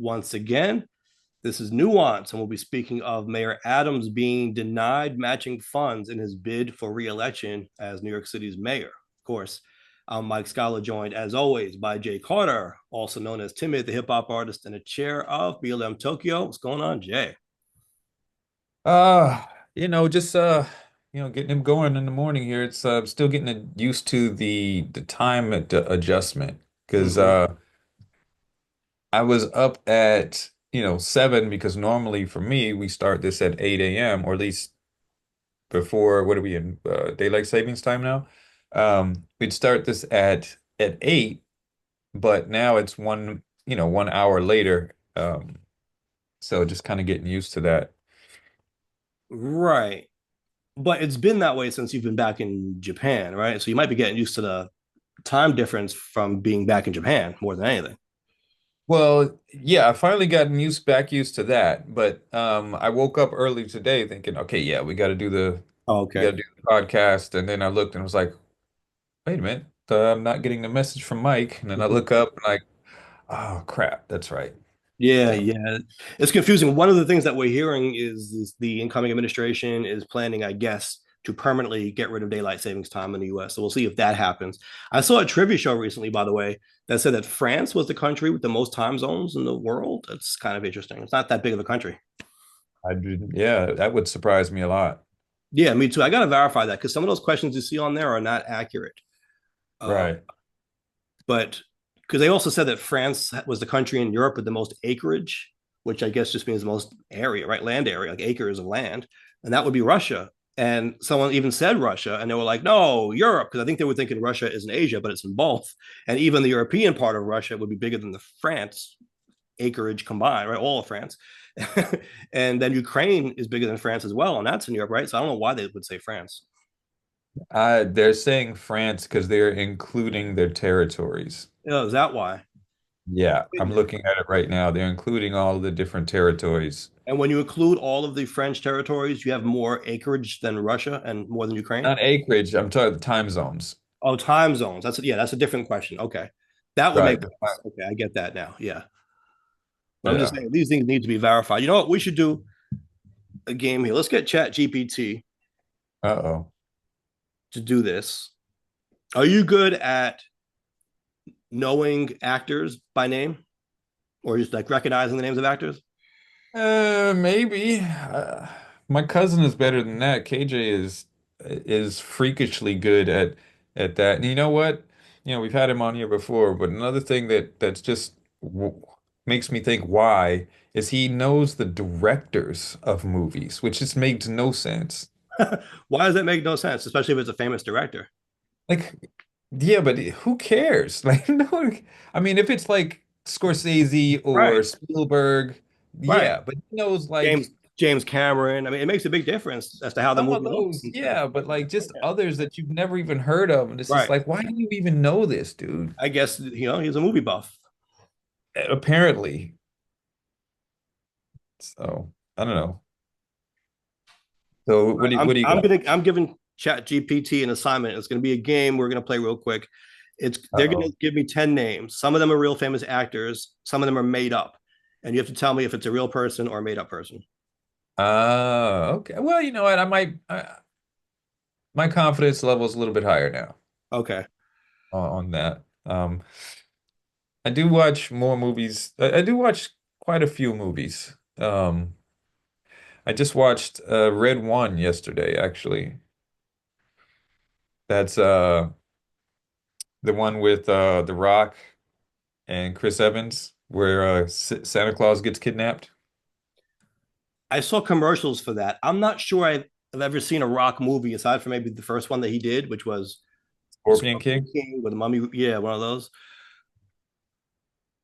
once again. This is Nuance, and we'll be speaking of Mayor Adams being denied matching funds in his bid for re-election as New York City's mayor. Of course, I'm Mike Scala, joined as always by Jay Carter, also known as Timmy, the hip hop artist and the chair of BLM Tokyo. What's going on, Jay? Uh, just getting him going in the morning here. It's still getting used to the time adjustment because Mm-hmm. I was up at 7 because normally for me we start this at 8 a.m. or at least before what are we in daylight savings time now? We'd start this at 8, but now it's 1 hour later. So just kind of getting used to that. Right. But it's been that way since you've been back in Japan, right? So you might be getting used to the time difference from being back in Japan more than anything. Well, yeah, I finally gotten back used to that. But I woke up early today thinking, okay, yeah, Oh, we okay. gotta do the podcast. And then I looked and was like, wait a minute, I'm not getting the message from Mike. And then I look up and like, oh crap, that's right. Yeah, Damn. yeah. It's confusing. One of the things that we're hearing is the incoming administration is planning, I guess, to permanently get rid of daylight savings time in the US. So we'll see if that happens. I saw a trivia show recently, by the way, that said that France was the country with the most time zones in the world. That's kind of interesting. It's not that big of a country. Yeah, that would surprise me a lot. Yeah, me too. I got to verify that because some of those questions you see on there are not accurate. Uh, Right. but because they also said that France was the country in Europe with the most acreage, which I guess just means the most area, right? Land area, like acres of land. And that would be Russia. And someone even said Russia, and they were like, no, Europe, because I think they were thinking Russia is in Asia, but it's in both. And even the European part of Russia would be bigger than the France acreage combined, right? All of France. And then Ukraine is bigger than France as well, and that's in Europe, right? So I don't know why they would say France. They're saying France because they're including their territories. Oh, is that why? Yeah, I'm looking at it right now. They're including all the different territories. And when you include all of the French territories, you have more acreage than Russia and more than Ukraine. Not acreage, I'm talking time zones. Oh, time zones. That's a different question. Okay, that would make Right. sense. Okay, I get that now. Yeah, but I'm just Yeah. saying these things need to be verified. You know what? We should do a game here. Let's get Chat GPT Uh-oh. to do this. Are you good at knowing actors by name or just like recognizing the names of actors? Maybe. My cousin is better than that. KJ is freakishly good at that. And you know what? We've had him on here before, but another thing that's just w makes me think why is he knows the directors of movies, which just makes no sense. Why does that make no sense, especially if it's a famous director? Like, yeah, but who cares? Like, no, I mean, if it's like Scorsese or Right, Spielberg, right. yeah, but he knows James like James Cameron. I mean, it makes a big difference as to how the some of movie looks those, and stuff. yeah, but like just Yeah. others that you've never even heard of. And it's just Right. like, why do you even know this, dude? I guess he's a movie buff. Apparently. So I don't know. So what do you got? I'm giving Chat GPT an assignment. It's gonna be a game we're gonna play real quick. It's they're gonna Uh-oh. give me 10 names. Some of them are real famous actors, some of them are made up. And you have to tell me if it's a real person or a made up person. Okay. Well, you know what? My confidence level is a little bit higher now Okay. on that. I do watch more movies. I do watch quite a few movies. I just watched Red One yesterday, actually. That's the one with The Rock and Chris Evans, where Santa Claus gets kidnapped. I saw commercials for that. I'm not sure I've ever seen a rock movie aside from maybe the first one that he did, which was Scorpion Scorpion King. King with the mummy. Yeah, one of those.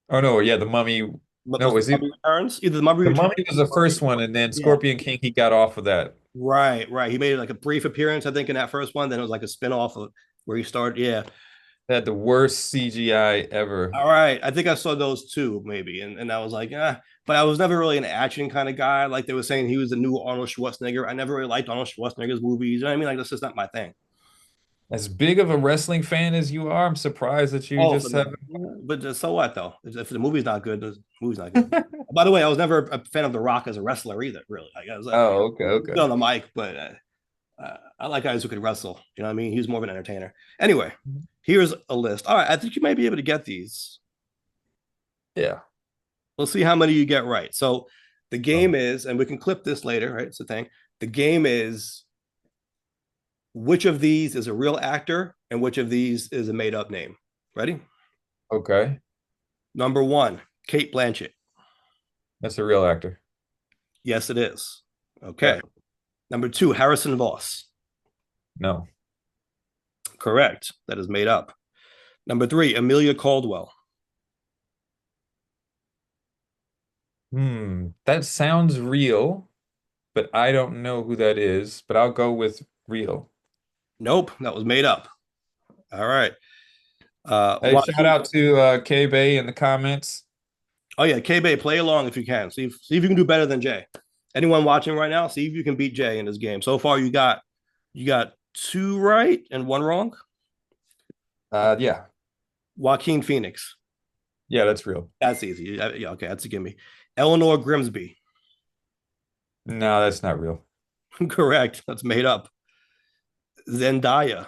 Oh no, yeah, the Mummy. No, Was the was it Mummy Returns? Either the Mummy the Returns Mummy was the or first one, and then yeah. Scorpion King he got off of that. Right, right. He made like a brief appearance, I think, in that first one. Then it was like a spin-off of where he started. Yeah. They had the worst CGI ever. All right. I think I saw those two, maybe. And I was like, but I was never really an action kind of guy. Like they were saying he was the new Arnold Schwarzenegger. I never really liked Arnold Schwarzenegger's movies. You know what I mean? Like that's just not my thing. As big of a wrestling fan as you are, I'm surprised that you Oh, just have. but so what though? If the movie's not good, the movie's not good. By the way, I was never a fan of The Rock as a wrestler either. Really, like, I was Oh, okay, good okay. on the mic, but I like guys who can wrestle. You know what I mean? He's more of an entertainer. Anyway, here's a list. All right, I think you may be able to get these. Yeah. We'll see how many you get right. So the game Oh, is, and we can clip this later, right? It's a thing. The game is which of these is a real actor and which of these is a made up name. Ready? okay. Number one, Kate Blanchett. That's a real actor. Yes, it is. Yeah. Okay. Number two, Harrison Voss. No. Correct. That is made up. Number three, Amelia Caldwell. That sounds real, but I don't know who that is, but I'll go with real. Nope, that was made up. All right. Hey, shout Joaquin. out to K-Bay in the comments. Oh yeah, K Bay, play along if you can. See if you can do better than Jay. Anyone watching right now, see if you can beat Jay in this game. So far, you got two right and one wrong. Yeah. Joaquin Phoenix. Yeah, that's real. That's easy. Yeah, okay, that's a gimme. Eleanor Grimsby. No, that's not real. Correct. That's made up. Zendaya.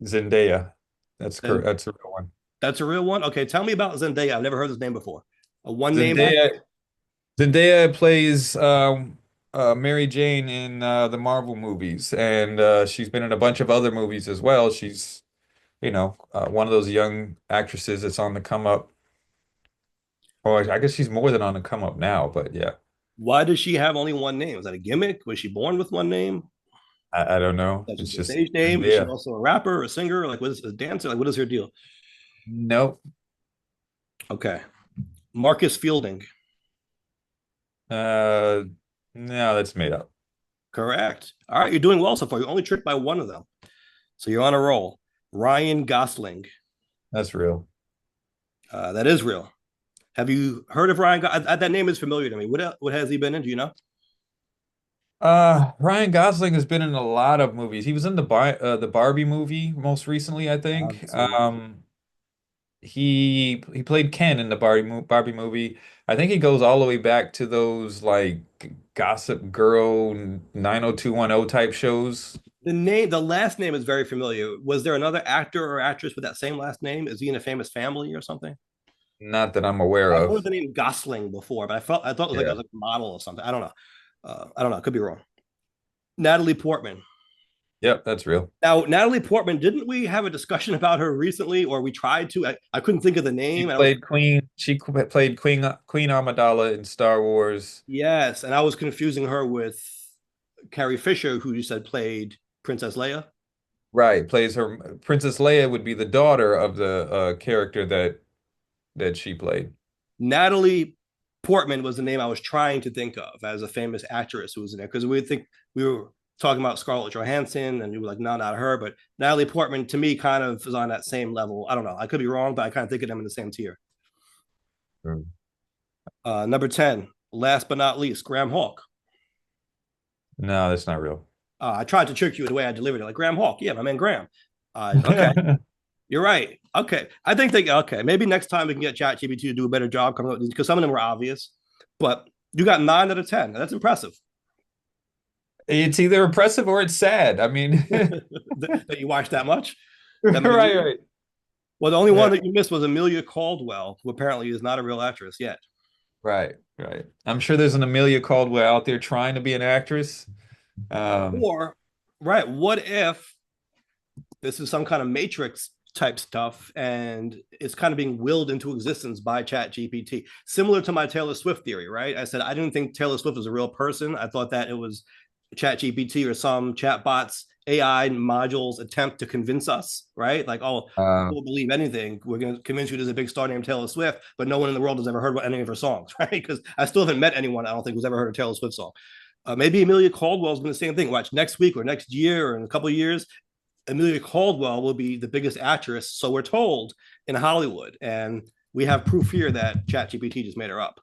Zendaya. That's correct. Then That's a real one. that's a real one. Okay, tell me about Zendaya. I've never heard this name before. A one name Zendaya actor. Zendaya plays Mary Jane in the Marvel movies, and she's been in a bunch of other movies as well. She's, one of those young actresses that's on the come up. Or I guess she's more than on the come up now, but yeah, Why does she have only one name? Is that a gimmick? Was she born with one name? I don't know. That's It's just a just stage name. Is she Zendaya. also a rapper, a singer? Like, what is a dancer? Like, what is her deal? Nope. Okay. Marcus Fielding. Uh, no, that's made up. Correct. All right, you're doing well so far. You're only tricked by one of them. So you're on a roll. Ryan Gosling. That's real. That is real. Have you heard of Ryan? That name is familiar to me. What has he been in? Do you know? Ryan Gosling has been in a lot of movies. He was in the Barbie movie most recently, I think. He played Ken in the Barbie movie. I think he goes all the way back to those like Gossip Girl 90210 type shows. The last name is very familiar. Was there another actor or actress with that same last name? Is he in a famous family or something? Not that I'm aware I've of. heard the name Gosling before, but I thought it was like Yeah. a model or something. I don't know. I don't know. I could be wrong. Natalie Portman. Yep, that's real. Now, Natalie Portman, didn't we have a discussion about her recently, or we tried to? I couldn't think of the She name, and I was played Queen. Played Queen Amidala in Star Wars. yes, and I was confusing her with Carrie Fisher, who you said played Princess Leia. Right, plays her Princess Leia would be the daughter of the character that she played. Natalie Portman was the name I was trying to think of as a famous actress who was in there because we were talking about Scarlett Johansson and you were like, no, not her. But Natalie Portman to me kind of is on that same level. I don't know. I could be wrong, but I kind of think of them in the same tier. Mm. Number 10, last but not least, Graham Hawk. No, that's not real. I tried to trick you the way I delivered it, like Graham Hawk. Yeah, my man Graham. Okay, you're right. Okay, I think okay. Maybe next time we can get ChatGPT to do a better job coming up because some of them were obvious, but you got 9 out of 10. That's impressive. It's either impressive or it's sad. I mean, That you watched that much. That many right, movies. right. Well, the only Yeah, one that you missed was Amelia Caldwell, who apparently is not a real actress yet. right, right. I'm sure there's an Amelia Caldwell out there trying to be an actress. Um, Or, right, what if this is some kind of Matrix type stuff and it's kind of being willed into existence by Chat GPT, similar to my Taylor Swift theory, right? I said I didn't think Taylor Swift was a real person. I thought that it was Chat GPT or some chatbots AI modules attempt to convince us, right? Like, oh, uh, people will believe anything. We're going to convince you there's a big star named Taylor Swift, but no one in the world has ever heard any of her songs, right? Because I still haven't met anyone, I don't think, who's ever heard a Taylor Swift song. Maybe Amelia Caldwell's going to the same thing. Watch next week or next year or in a couple of years, Amelia Caldwell will be the biggest actress, so we're told, in Hollywood. And we have proof here that ChatGPT just made her up.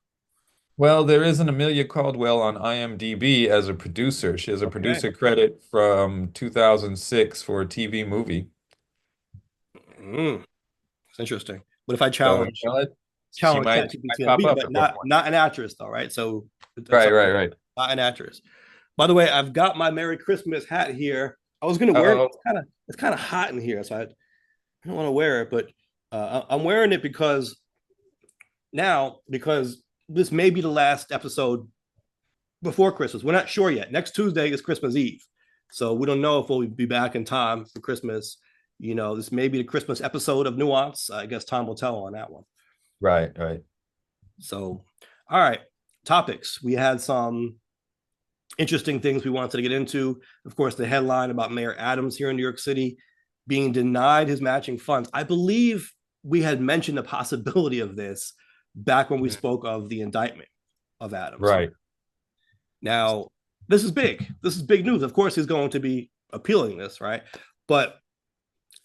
Well, there is an Amelia Caldwell on IMDb as a producer. She has a Okay. producer credit from 2006 for a TV movie. Mm, it's interesting. What if I So, challenge she might ChatGPT on a pop beat, up but at one point. not an actress though, right? So that's Right, right, right. not an actress. By the way, I've got my Merry Christmas hat here. I was gonna wear it. Uh-oh. It's kind of hot in here, so I don't want to wear it, but I'm wearing it because this may be the last episode before Christmas. We're not sure yet. Next Tuesday is Christmas Eve, so we don't know if we'll be back in time for Christmas. You know, this may be the Christmas episode of Nuance. I guess time will tell on that one. Right, right. So, all right, topics. We had some interesting things we wanted to get into. Of course, the headline about Mayor Adams here in New York City being denied his matching funds. I believe we had mentioned the possibility of this back when we spoke of the indictment of Adams. Right. Now, this is big. This is big news. Of course, he's going to be appealing this, right? But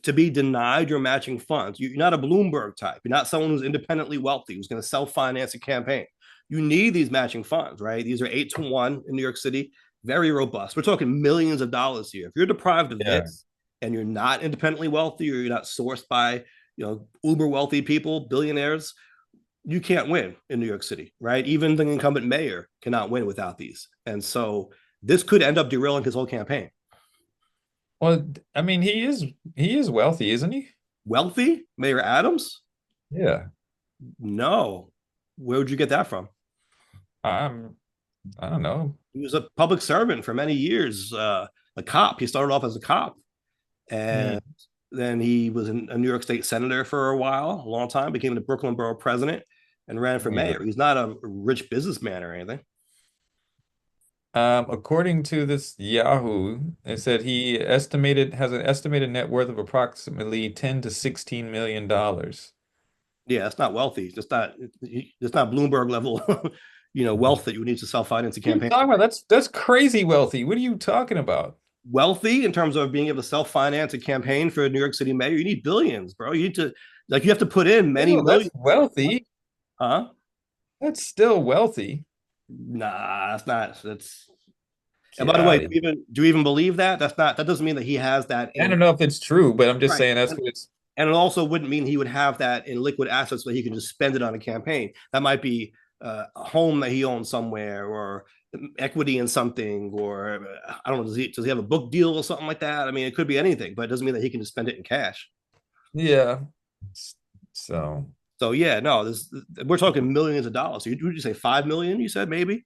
to be denied your matching funds, you're not a Bloomberg type. You're not someone who's independently wealthy, who's going to self finance a campaign. You need these matching funds, right? These are 8-to-1 in New York City, very robust. We're talking millions of dollars here. If you're deprived of Yeah. this and you're not independently wealthy or you're not sourced by, uber wealthy people, billionaires, you can't win in New York City, right? Even the incumbent mayor cannot win without these. And so this could end up derailing his whole campaign. Well, I mean, he is wealthy, isn't he? Wealthy, Mayor Adams? Yeah. No. Where would you get that from? I'm I don't know. He was a public servant for many years, a cop. He started off as a cop, Hmm. and then he was a New York State senator for a while, a long time, became the Brooklyn borough president, and ran for Yeah. mayor. He's not a rich businessman or anything. According to this Yahoo, it said he estimated has an estimated net worth of approximately 10 to 16 million dollars. Yeah, it's not wealthy. It's not Bloomberg level, wealth that you need to self finance a What are you campaign. talking about? That's crazy wealthy. What are you talking about? Wealthy in terms of being able to self finance a campaign for a New York City mayor, you need billions, bro. You need to you have to put in many Still, that's millions, wealthy. huh? That's still wealthy. Nah, that's not. That's And by the way, Yeah. do you even believe that? That doesn't mean that he has that I in don't know if it's true, but I'm just right. saying that's And, what it's. and it also wouldn't mean he would have that in liquid assets where he can just spend it on a campaign. That might be a home that he owns somewhere or equity in something, or I don't know, does he have a book deal or something like that? I mean, it could be anything, but it doesn't mean that he can just spend it in cash. Yeah. So, So yeah, no, we're talking millions of dollars. So would you say 5 million? You said maybe.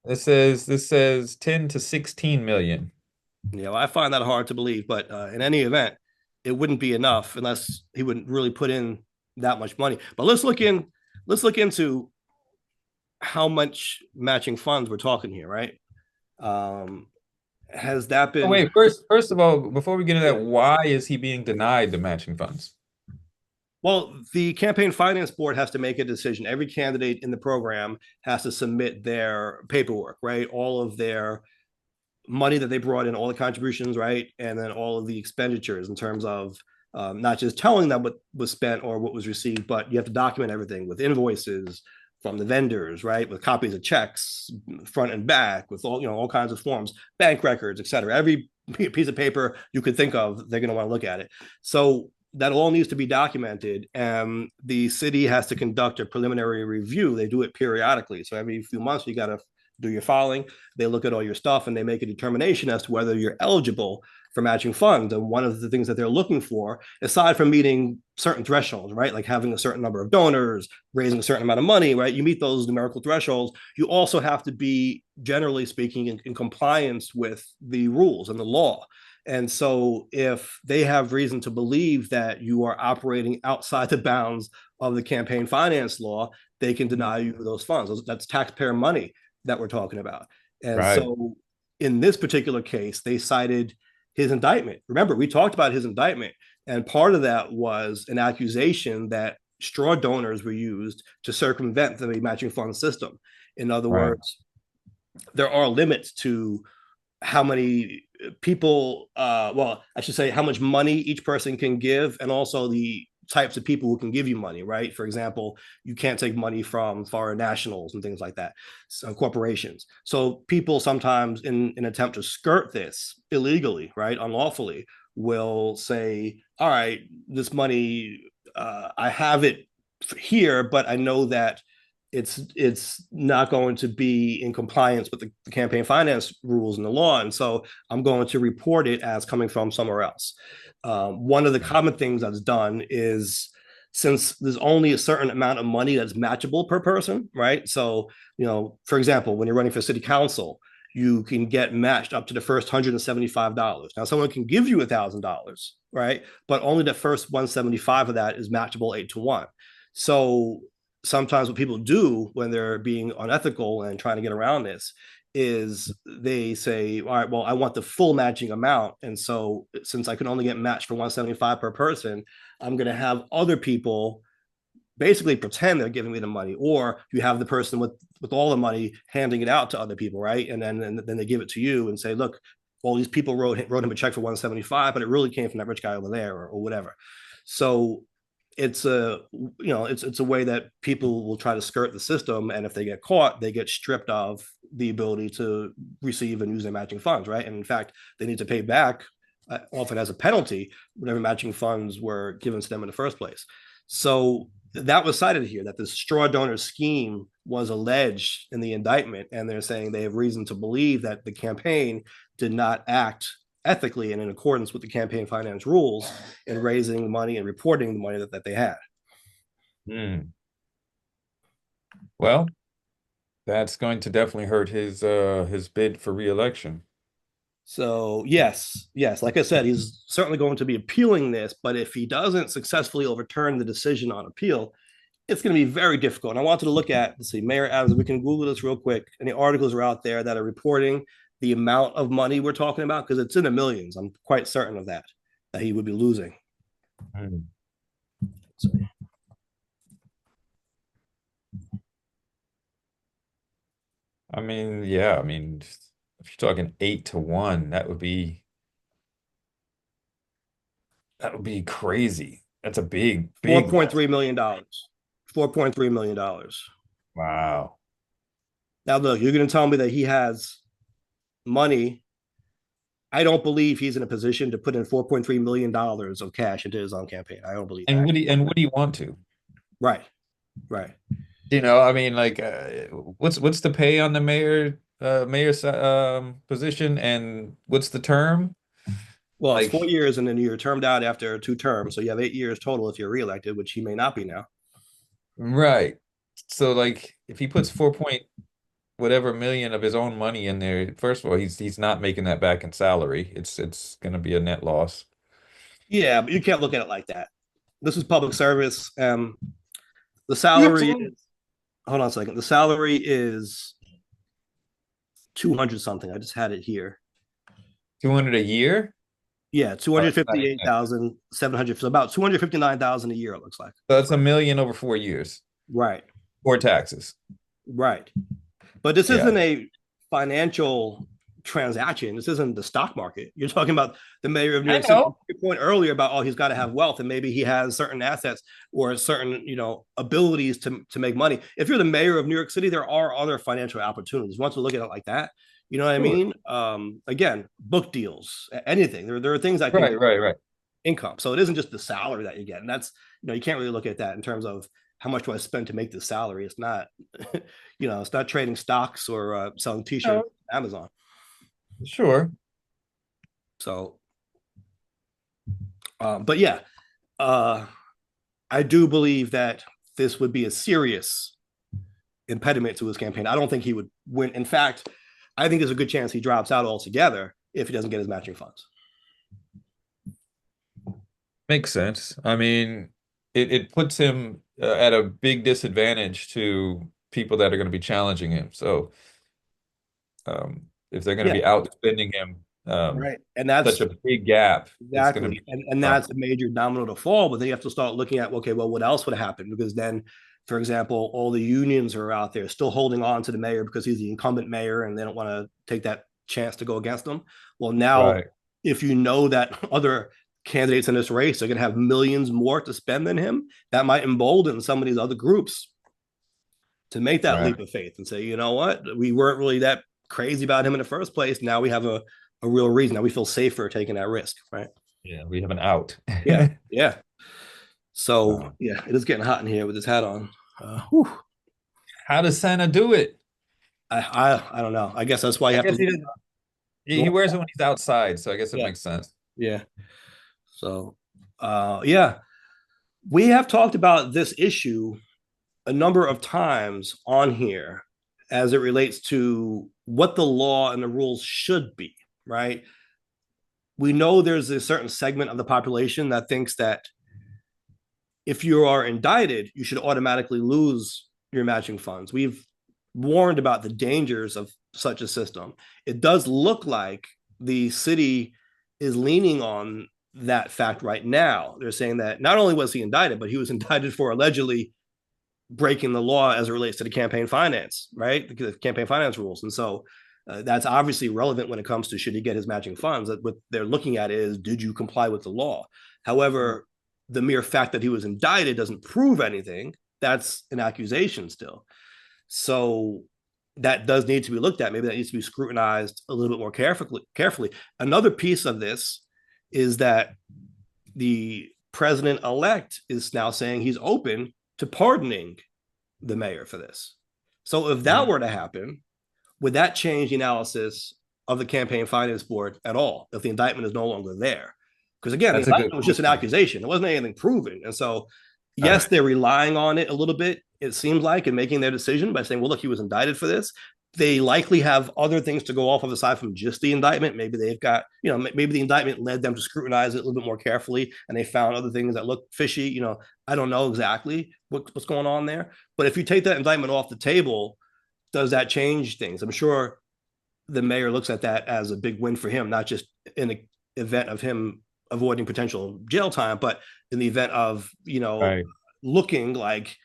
this says 10 to 16 million. I find that hard to believe, but in any event, it wouldn't be enough unless he would really put in that much money. But let's look into how much matching funds we're talking here, right? Um, has that Oh, been wait, first of all, before we get into yeah. that, why is he being denied the matching funds? Well, the campaign finance board has to make a decision. Every candidate in the program has to submit their paperwork, right? All of their money that they brought in, all the contributions, right? And then all of the expenditures in terms of not just telling them what was spent or what was received, but you have to document everything with invoices from the vendors, right? With copies of checks, front and back, with all kinds of forms, bank records, et cetera. Every piece of paper you could think of, they're going to want to look at it. So that all needs to be documented. And the city has to conduct a preliminary review. They do it periodically. So every few months, you got to do your filing. They look at all your stuff and they make a determination as to whether you're eligible for matching funds. And one of the things that they're looking for, aside from meeting certain thresholds, right, like having a certain number of donors, raising a certain amount of money, right, you meet those numerical thresholds. You also have to be, generally speaking, in compliance with the rules and the law. And so, if they have reason to believe that you are operating outside the bounds of the campaign finance law, they can deny you those funds. That's taxpayer money that we're talking about. And Right. so in this particular case, they cited his indictment. Remember, we talked about his indictment, and part of that was an accusation that straw donors were used to circumvent the matching fund system. In other Right. words, there are limits to how many people, well, I should say how much money each person can give, and also the types of people who can give you money, right? For example, you can't take money from foreign nationals and things like that, so corporations. So people sometimes, in an attempt to skirt this illegally, right, unlawfully, will say, all right, this money, I have it here, but I know that it's not going to be in compliance with the campaign finance rules and the law, and so I'm going to report it as coming from somewhere else. One of the common things that's done is, since there's only a certain amount of money that's matchable per person, right? So, for example, when you're running for city council, you can get matched up to the first $175. Now, someone can give you $1,000, right? But only the first 175 of that is matchable 8-1. So sometimes what people do when they're being unethical and trying to get around this is they say, all right, well, I want the full matching amount. And so since I can only get matched for 175 per person, I'm going to have other people basically pretend they're giving me the money, or you have the person with all the money handing it out to other people, right? And then they give it to you and say, look, all these people wrote him a check for 175, but it really came from that rich guy over there, or whatever. So it's a way that people will try to skirt the system, and if they get caught, they get stripped of the ability to receive and use their matching funds, right? And in fact, they need to pay back, often as a penalty, whatever matching funds were given to them in the first place. So that was cited here, that the straw donor scheme was alleged in the indictment, and they're saying they have reason to believe that the campaign did not act ethically and in accordance with the campaign finance rules in raising money and reporting the money that they had. Hmm. Well, that's going to definitely hurt his bid for reelection. So yes, like I said, he's certainly going to be appealing this, but if he doesn't successfully overturn the decision on appeal, it's going to be very difficult. And I wanted to look at, let's see, Mayor Adams, we can Google this real quick. Any articles are out there that are reporting the amount of money we're talking about? Because it's in the millions. I'm quite certain of that he would be losing. Hmm. Sorry. I mean, yeah, I mean, if you're talking 8-1, that would be crazy. That's a big, big loss. $4.3 million. $4.3 million. Wow. Now, look, you're going to tell me that he has money. I don't believe he's in a position to put in $4.3 million of cash into his own campaign. I don't believe And that. would he want to? Right, right. I mean, like, what's the pay on the mayor's position, and what's the term? Well, it's Like, 4 years, and then you're termed out after 2 terms, so you have 8 years total if you're reelected, which he may not be now. right. So, like, if he puts 4 point whatever million of his own money in there, first of all, he's not making that back in salary. It's going to be a net loss. Yeah, but you can't look at it like that. This is public service. The Yeah, salary absolutely. is, hold on a second. The salary is 200 something. I just had it here. 200 a year? Yeah, Oh, that's not even it. 258,700. So about 259,000 a year, it looks like. So that's a million over 4 years Right, for taxes. right. But this Yeah. isn't a financial transaction. This isn't the stock market. You're talking about the mayor of New I York City. know. Your point earlier about, oh, he's got to have wealth, and maybe he has certain assets or certain abilities to make money. If you're the mayor of New York City, there are other financial opportunities. You want to look at it like that. You know what I Sure. mean? Again, book deals, anything. There are things that can Right, right, right. income. So it isn't just the salary that you get, and that's you can't really look at that in terms of how much do I spend to make this salary. It's not, it's not trading stocks or selling T-shirts No, on Amazon. sure. So, but yeah, uh, I do believe that this would be a serious impediment to his campaign. I don't think he would win. In fact, I think there's a good chance he drops out altogether if he doesn't get his matching funds. Makes sense. I mean, it puts him at a big disadvantage to people that are going to be challenging him. So, if they're going to Yeah, be outspending him, right. And such that's a big gap, it's going to exactly, be and tough. that's a major domino to fall. But then you have to start looking at, okay, well, what else would happen? Because then, for example, all the unions are out there still holding on to the mayor because he's the incumbent mayor, and they don't want to take that chance to go against him. Well, now, Right. if you know that other candidates in this race are going to have millions more to spend than him. That might embolden some of these other groups to make that Right. leap of faith and say, you know what, we weren't really that crazy about him in the first place. Now we have a real reason. Now we feel safer taking that risk, right? Yeah, we have an out. Yeah, yeah. So Uh, yeah, it is getting hot in here with this hat on. how does Santa do it? I don't know. I guess that's why you I have to guess he look. doesn't. He wears it when he's outside, so I guess it Yeah, makes sense. yeah. So yeah, we have talked about this issue a number of times on here as it relates to what the law and the rules should be, right? We know there's a certain segment of the population that thinks that if you are indicted, you should automatically lose your matching funds. We've warned about the dangers of such a system. It does look like the city is leaning on that fact right now. They're saying that not only was he indicted, but he was indicted for allegedly breaking the law as it relates to the campaign finance, right? The campaign finance rules. And so that's obviously relevant when it comes to should he get his matching funds. What they're looking at is, did you comply with the law? However, the mere fact that he was indicted doesn't prove anything. That's an accusation still. So that does need to be looked at. Maybe that needs to be scrutinized a little bit more carefully. Another piece of this is that the president elect is now saying he's open to pardoning the mayor for this. So if that Mhm. were to happen, would that change the analysis of the campaign finance board at all if the indictment is no longer there? Because again, the That's a good indictment was just an question. accusation. It wasn't anything proven. And so, yes, Right. they're relying on it a little bit, it seems like, in making their decision by saying, well, look, he was indicted for this. They likely have other things to go off of aside from just the indictment. Maybe they've got, maybe the indictment led them to scrutinize it a little bit more carefully and they found other things that look fishy. I don't know exactly what's going on there. But if you take that indictment off the table, does that change things? I'm sure the mayor looks at that as a big win for him, not just in the event of him avoiding potential jail time, but in the event of Right. looking like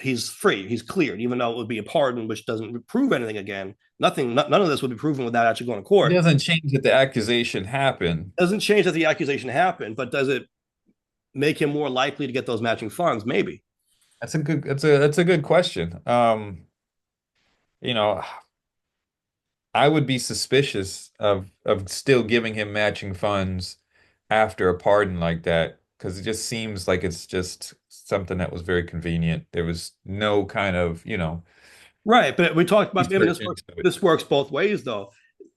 he's free, he's cleared, even though it would be a pardon, which doesn't prove anything again. None of this would be proven without actually going to It court. doesn't change that the accusation happened. Doesn't change that the accusation happened, but does it make him more likely to get those matching funds? Maybe. That's a good question. You know, I would be suspicious of still giving him matching funds after a pardon like that because it just seems like it's just something that was very convenient. There was no kind of, Right, but we talked about maybe research into it. this works both ways though.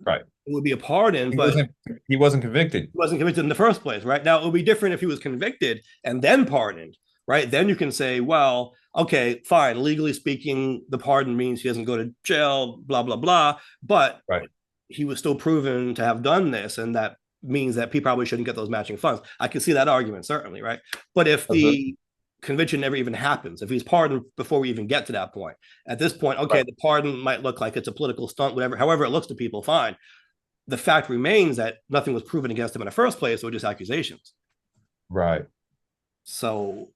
Right. It would be a pardon, He but wasn't he wasn't convicted. wasn't convicted in the first place, right? Now, it would be different if he was convicted and then pardoned, right? Then you can say, well, okay, fine. Legally speaking, the pardon means he doesn't go to jail, blah, blah, blah. But Right. he was still proven to have done this. And that means that he probably shouldn't get those matching funds. I can see that argument, certainly, right? But if Absolutely. the conviction never even happens, if he's pardoned before we even get to that point, at this point, okay, Right. the pardon might look like it's a political stunt, whatever, however it looks to people, fine. The fact remains that nothing was proven against him in the first place. It was just accusations. Right. So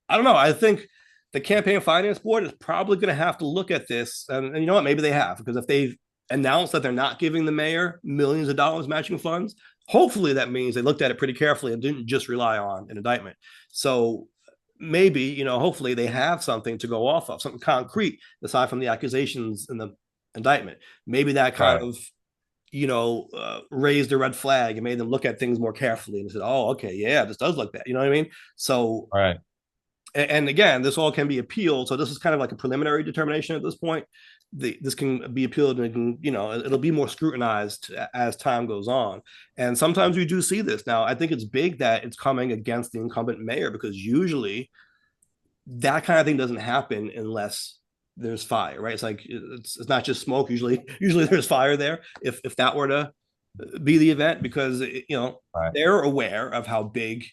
I don't know. I think the campaign finance board is probably going to have to look at this, and you know what? Maybe they have, because if they've announced that they're not giving the mayor millions of dollars matching funds, hopefully that means they looked at it pretty carefully and didn't just rely on an indictment. So maybe, hopefully they have something to go off of, something concrete aside from the accusations in the indictment. Maybe that kind Right. of raised a red flag and made them look at things more carefully and said, oh, okay, yeah, this does look bad. You know what I mean? So, Right. and again, this all can be appealed. So this is kind of like a preliminary determination at this point. This can be appealed and it can, it'll be more scrutinized as time goes on. And sometimes we do see this. Now, I think it's big that it's coming against the incumbent mayor because usually that kind of thing doesn't happen unless there's fire, right? It's like it's not just smoke. Usually there's fire there. If that were to be the event, because Right. they're aware of how big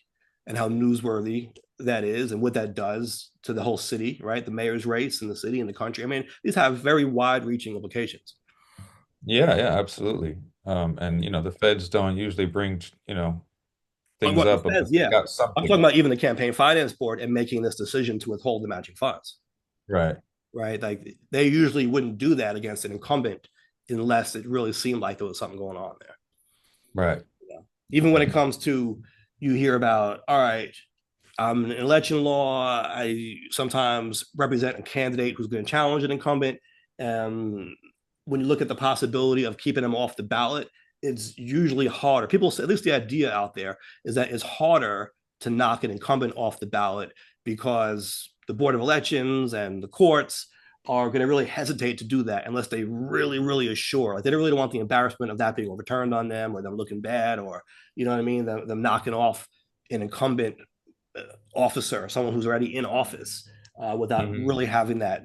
and how newsworthy that is and what that does to the whole city, right? The mayor's race in the city and the country. I mean, these have very wide-reaching implications. Yeah, yeah, absolutely. And the feds don't usually bring, On things what the up feds, unless they yeah. got I'm talking something. about even the campaign finance board and making this decision to withhold the matching funds. Right. Right? Like they usually wouldn't do that against an incumbent unless it really seemed like there was something going on there. Right. Yeah. Even when it comes to, you hear about, all right, I'm in election law. I sometimes represent a candidate who's going to challenge an incumbent. Um, when you look at the possibility of keeping them off the ballot, it's usually harder. People say, at least the idea out there is that it's harder to knock an incumbent off the ballot because the Board of Elections and the courts are going to really hesitate to do that unless they really, really are sure. Like they don't really want the embarrassment of that being overturned on them or them looking bad or, you know what I mean, them knocking off an incumbent officer, someone who's already in office, without Hmm. really having that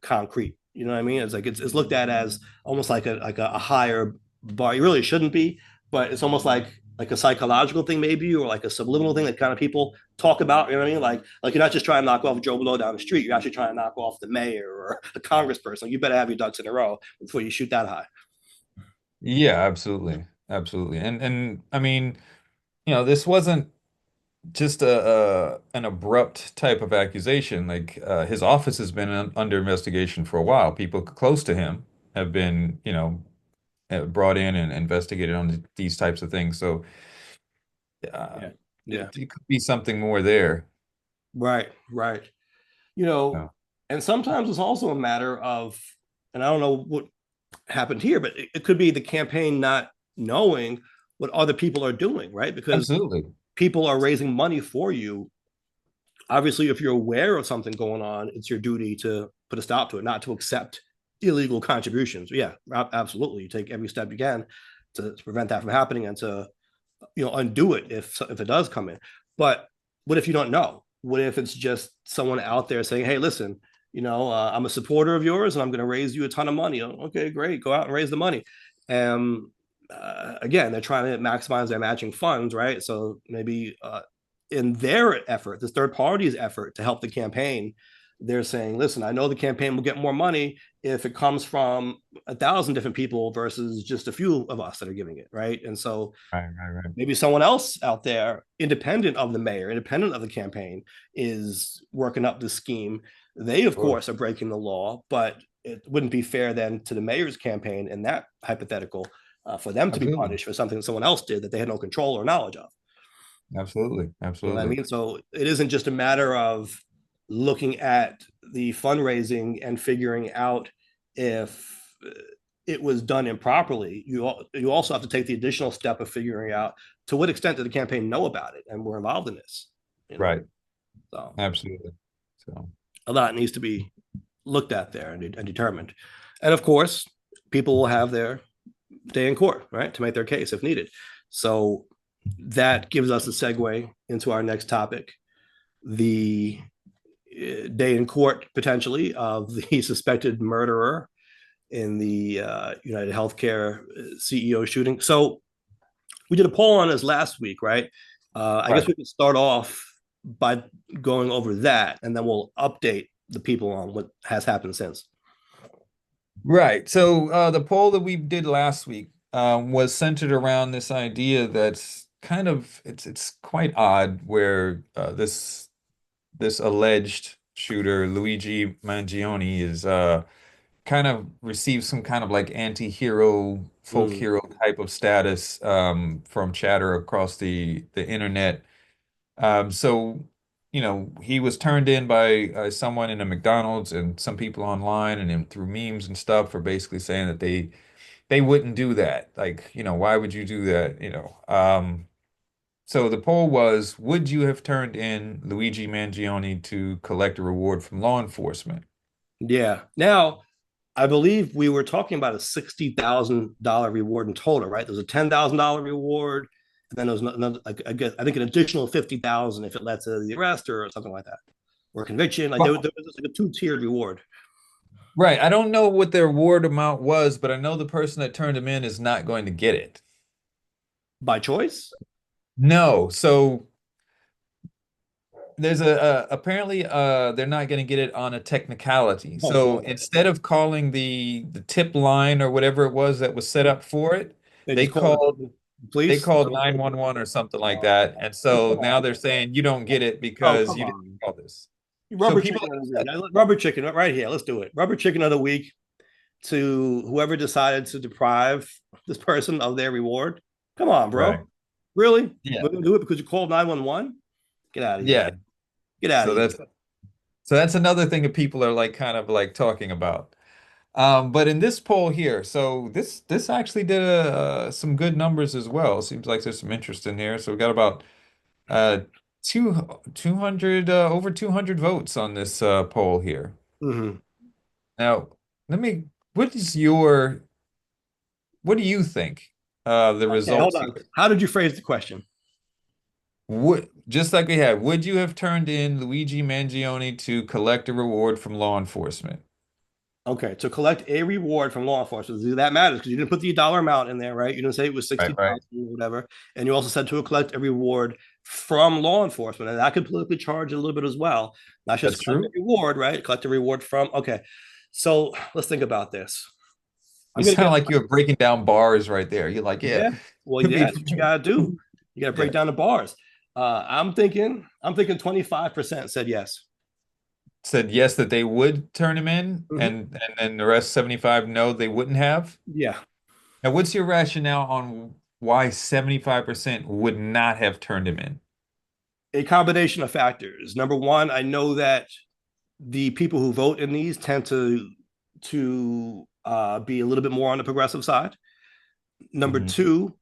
concrete. You know what I mean? It's like it's looked at as almost like a higher bar. You really shouldn't be, but it's almost like a psychological thing maybe, or like a subliminal thing that kind of people talk about. You know what I mean? Like you're not just trying to knock off Joe Blow down the street. You're actually trying to knock off the mayor or a congressperson. You better have your ducks in a row before you shoot that high. Yeah, absolutely. Absolutely. And I mean, this wasn't just a an abrupt type of accusation. Like his office has been under investigation for a while. People close to him have been, brought in and investigated on these types of things. So uh, Yeah. Yeah. it could be something more there. Right. Right. You know, Yeah. and sometimes it's also a matter of, and I don't know what happened here, but it could be the campaign not knowing what other people are doing, right? Because Absolutely. people are raising money for you. Obviously, if you're aware of something going on, it's your duty to put a stop to it, not to accept illegal contributions. Yeah, absolutely. You take every step you can to prevent that from happening and to, undo it if it does come in. But what if you don't know? What if it's just someone out there saying, hey, listen, I'm a supporter of yours and I'm going to raise you a ton of money. Okay, great, go out and raise the money. And again, they're trying to maximize their matching funds, right? So maybe in their effort, this third party's effort to help the campaign, they're saying, listen, I know the campaign will get more money if it comes from 1,000 different people versus just a few of us that are giving it, right? And so Right, right, right. maybe someone else out there, independent of the mayor, independent of the campaign, is working up the scheme. They, of Sure. course, are breaking the law, but it wouldn't be fair then to the mayor's campaign in that hypothetical, for them to be Absolutely. punished for something that someone else did that they had no control or knowledge of. Absolutely. You know what I Absolutely. mean? So it isn't just a matter of looking at the fundraising and figuring out if it was done improperly. You also have to take the additional step of figuring out to what extent did the campaign know about it and were involved in this. You know, Right. so Absolutely. So, a lot needs to be looked at there and determined. And of course, people will have their day in court, right, to make their case if needed. So that gives us a segue into our next topic, the day in court potentially of the suspected murderer in the United Healthcare CEO shooting. So we did a poll on this last week, right? I guess right. we can start off by going over that, and then we'll update the people on what has happened since. Right. So the poll that we did last week was centered around this idea that's kind of it's quite odd where this alleged shooter Luigi Mangioni is kind of received some kind of like anti-hero, folk Mm, hero type of status from chatter across the internet. So, he was turned in by someone in a McDonald's and some people online and then through memes and stuff for basically saying that they wouldn't do that. Like, why would you do that? So the poll was, would you have turned in Luigi Mangione to collect a reward from law enforcement? yeah. Now, I believe we were talking about a $60,000 reward in total, right? There's a $10,000 reward, and then there's another, like, I think an additional 50,000 if it led to the arrest or something like that, or conviction. Like there was like a two-tiered reward Right. I don't know what their reward amount was, but I know the person that turned him in is not going to get it. by choice. No. So there's apparently they're not going to get it on a technicality. Oh So boy, instead of calling the tip line or whatever it was that was set up for it, they they just called called the they police. called 911 or something like Oh, that. And so come now on. they're saying you don't get it Oh, because come you didn't on. call this. So Rubber people chicken are of the upset. week. Rubber chicken right here. Let's do it. Rubber chicken of the week to whoever decided to deprive this person of their reward. Come on, Right. bro. Really? Yeah. We're gonna do it because you called 911? Get out of here, Yeah. man. Get out So of here. that's another thing that people are like kind of like talking about. But in this poll here, so this actually did some good numbers as well. Seems like there's some interest in here. So we got about uh two 200 over 200 votes on this poll here. Hmm. Now, let me what is what do you think the Okay, hold results on. here? How did you phrase the question? Would just like we had, would you have turned in Luigi Mangioni to collect a reward from law enforcement? Okay, to collect a reward from law enforcement. That matters because you didn't put the dollar amount in there, right? You didn't say it was Right, right. 60,000 or whatever. And you also said to collect a reward from law enforcement. And that could politically charge a little bit as well. Not just That's collect a true. reward, right? Collect a reward from. Okay. So let's think about this. You I'm gonna sound get like you're breaking down bars right there. You're like, yeah, yeah. Well, could yeah, be. that's what you gotta do. You gotta break Yeah. down the bars. I'm thinking 25% said yes. Said yes that they would turn him in, Mhm. and then the rest 75 no, they wouldn't have. Yeah. Now, what's your rationale on why 75% would not have turned him in? A combination of factors. Number one, I know that the people who vote in these tend to be a little bit more on the progressive side. Number Mhm. two,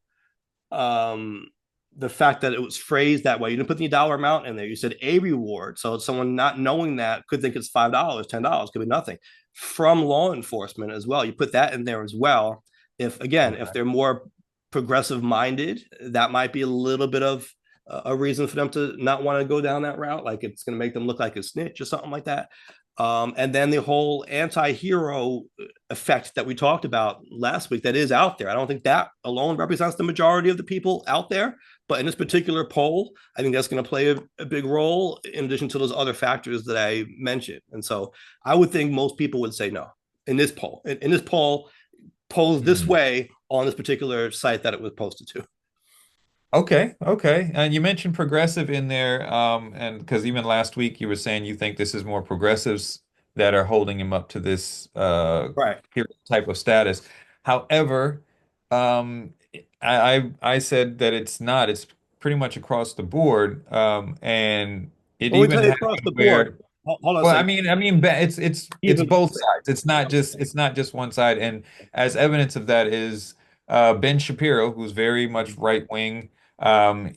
um, the fact that it was phrased that way. You didn't put the dollar amount in there. You said a reward. So someone not knowing that could think it's $5, $10, could be nothing. From law enforcement as well. You put that in there as well. If again, if Okay. they're more progressive minded, that might be a little bit of a reason for them to not want to go down that route. Like it's going to make them look like a snitch or something like that. And then the whole anti-hero effect that we talked about last week that is out there. I don't think that alone represents the majority of the people out there. But in this particular poll, I think that's going to play a big role in addition to those other factors that I mentioned. And so I would think most people would say no in this poll. In this poll, posed this Hmm. way on this particular site that it was posted to. Okay, okay. And you mentioned progressive in there, and because even last week you were saying you think this is more progressives that are holding him up to this Right. hero type of status. However, I said that it's not. It's pretty much across the board, and it When we even tell you across happened the board, where hold on a well, second. it's Even both sides. It's not just one side. And as evidence of that is Ben Shapiro, who's very much right wing.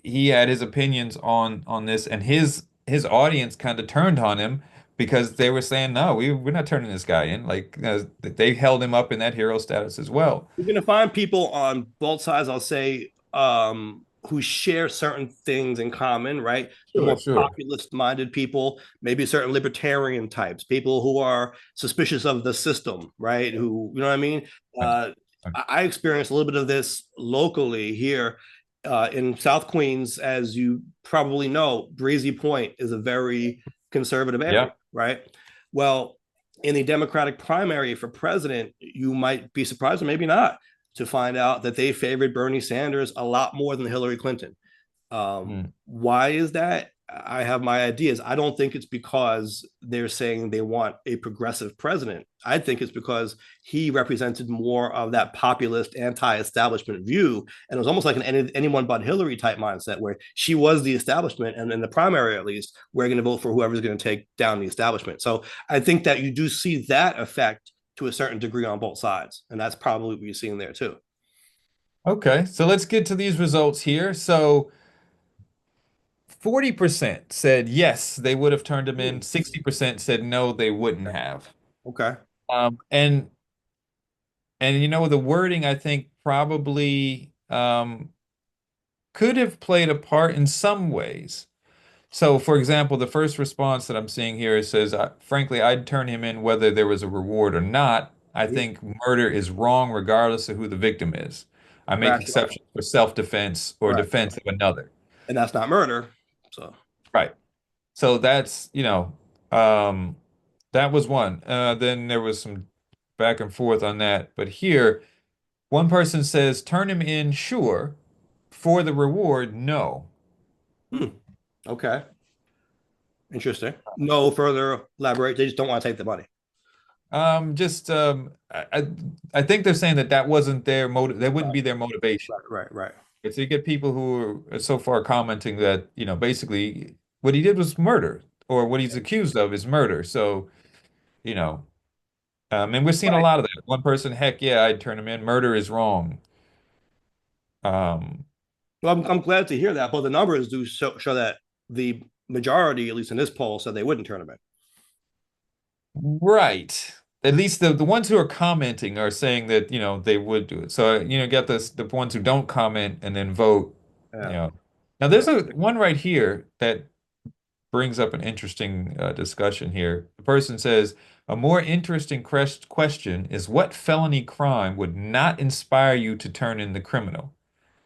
He had his opinions on this, and his audience kind of turned on him because they were saying, no, we're not turning this guy in. Like they held him up in that hero status as well. you're going to find people on both sides, I'll say, who share certain things in common, right? The Sure, more sure. populist minded people, maybe certain libertarian types, people who are suspicious of the system, right? Who, you know what I mean? Right. Uh, I experienced a little bit of this locally here in South Queens. As you probably know, Breezy Point is a very conservative area, Yeah. right? Well, in the Democratic primary for president, you might be surprised, or maybe not, to find out that they favored Bernie Sanders a lot more than Hillary Clinton. Mm. Why is that? I have my ideas. I don't think it's because they're saying they want a progressive president. I think it's because he represented more of that populist, anti-establishment view, and it was almost like an anyone but Hillary type mindset, where she was the establishment, and in the primary, at least, we're going to vote for whoever's going to take down the establishment. So I think that you do see that effect to a certain degree on both sides, and that's probably what you're seeing there too. Okay, so let's get to these results here. So 40% said yes, they would have turned him in. 60% said no, they wouldn't have. Okay. Um, and and the wording I think probably could have played a part in some ways. So, for example, the first response that I'm seeing here says, frankly, I'd turn him in whether there was a reward or not. I Mhm. think murder is wrong regardless of who the victim is. I make Rational. exceptions for self-defense or Right. defense of another. And that's not murder. So Right. So that's, um, that was one. Then there was some back and forth on that. But here, one person says, turn him in, sure. For the reward, no. hmm. Okay. Interesting. No further elaborate. They just don't want to take the money. Just I think they're saying that that wasn't their motive. That wouldn't be their motivation. Right, right, right. So you get people who are so far commenting that, basically what he did was murder, or what he's accused of is murder. So, you know, and we're seeing a Right. lot of that. One person, heck yeah, I'd turn him in. Murder is wrong. Um, Well, I'm glad to hear that, but the numbers do show that the majority, at least in this poll, said they wouldn't turn him in. right. At least the ones who are commenting are saying that, they would do it. So, get the ones who don't comment and then vote, you Yeah. know. Now there's a one right here that brings up an interesting discussion here. The person says, a more interesting question is what felony crime would not inspire you to turn in the criminal?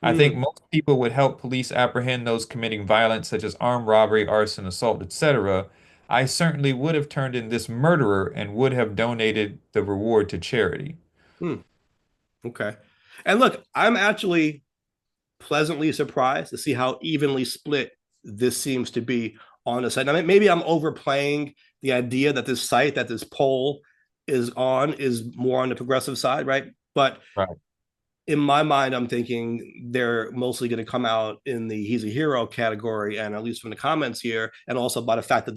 I think Hmm. most people would help police apprehend those committing violence, such as armed robbery, arson, assault, etc. I certainly would have turned in this murderer and would have donated the reward to charity. Hmm. Okay. And look, I'm actually pleasantly surprised to see how evenly split this seems to be on the site. I mean, maybe I'm overplaying the idea that this site, that this poll is on, is more on the progressive side, right? But Right, in my mind, I'm thinking they're mostly going to come out in the he's a hero category, and at least from the comments here, and also by the fact that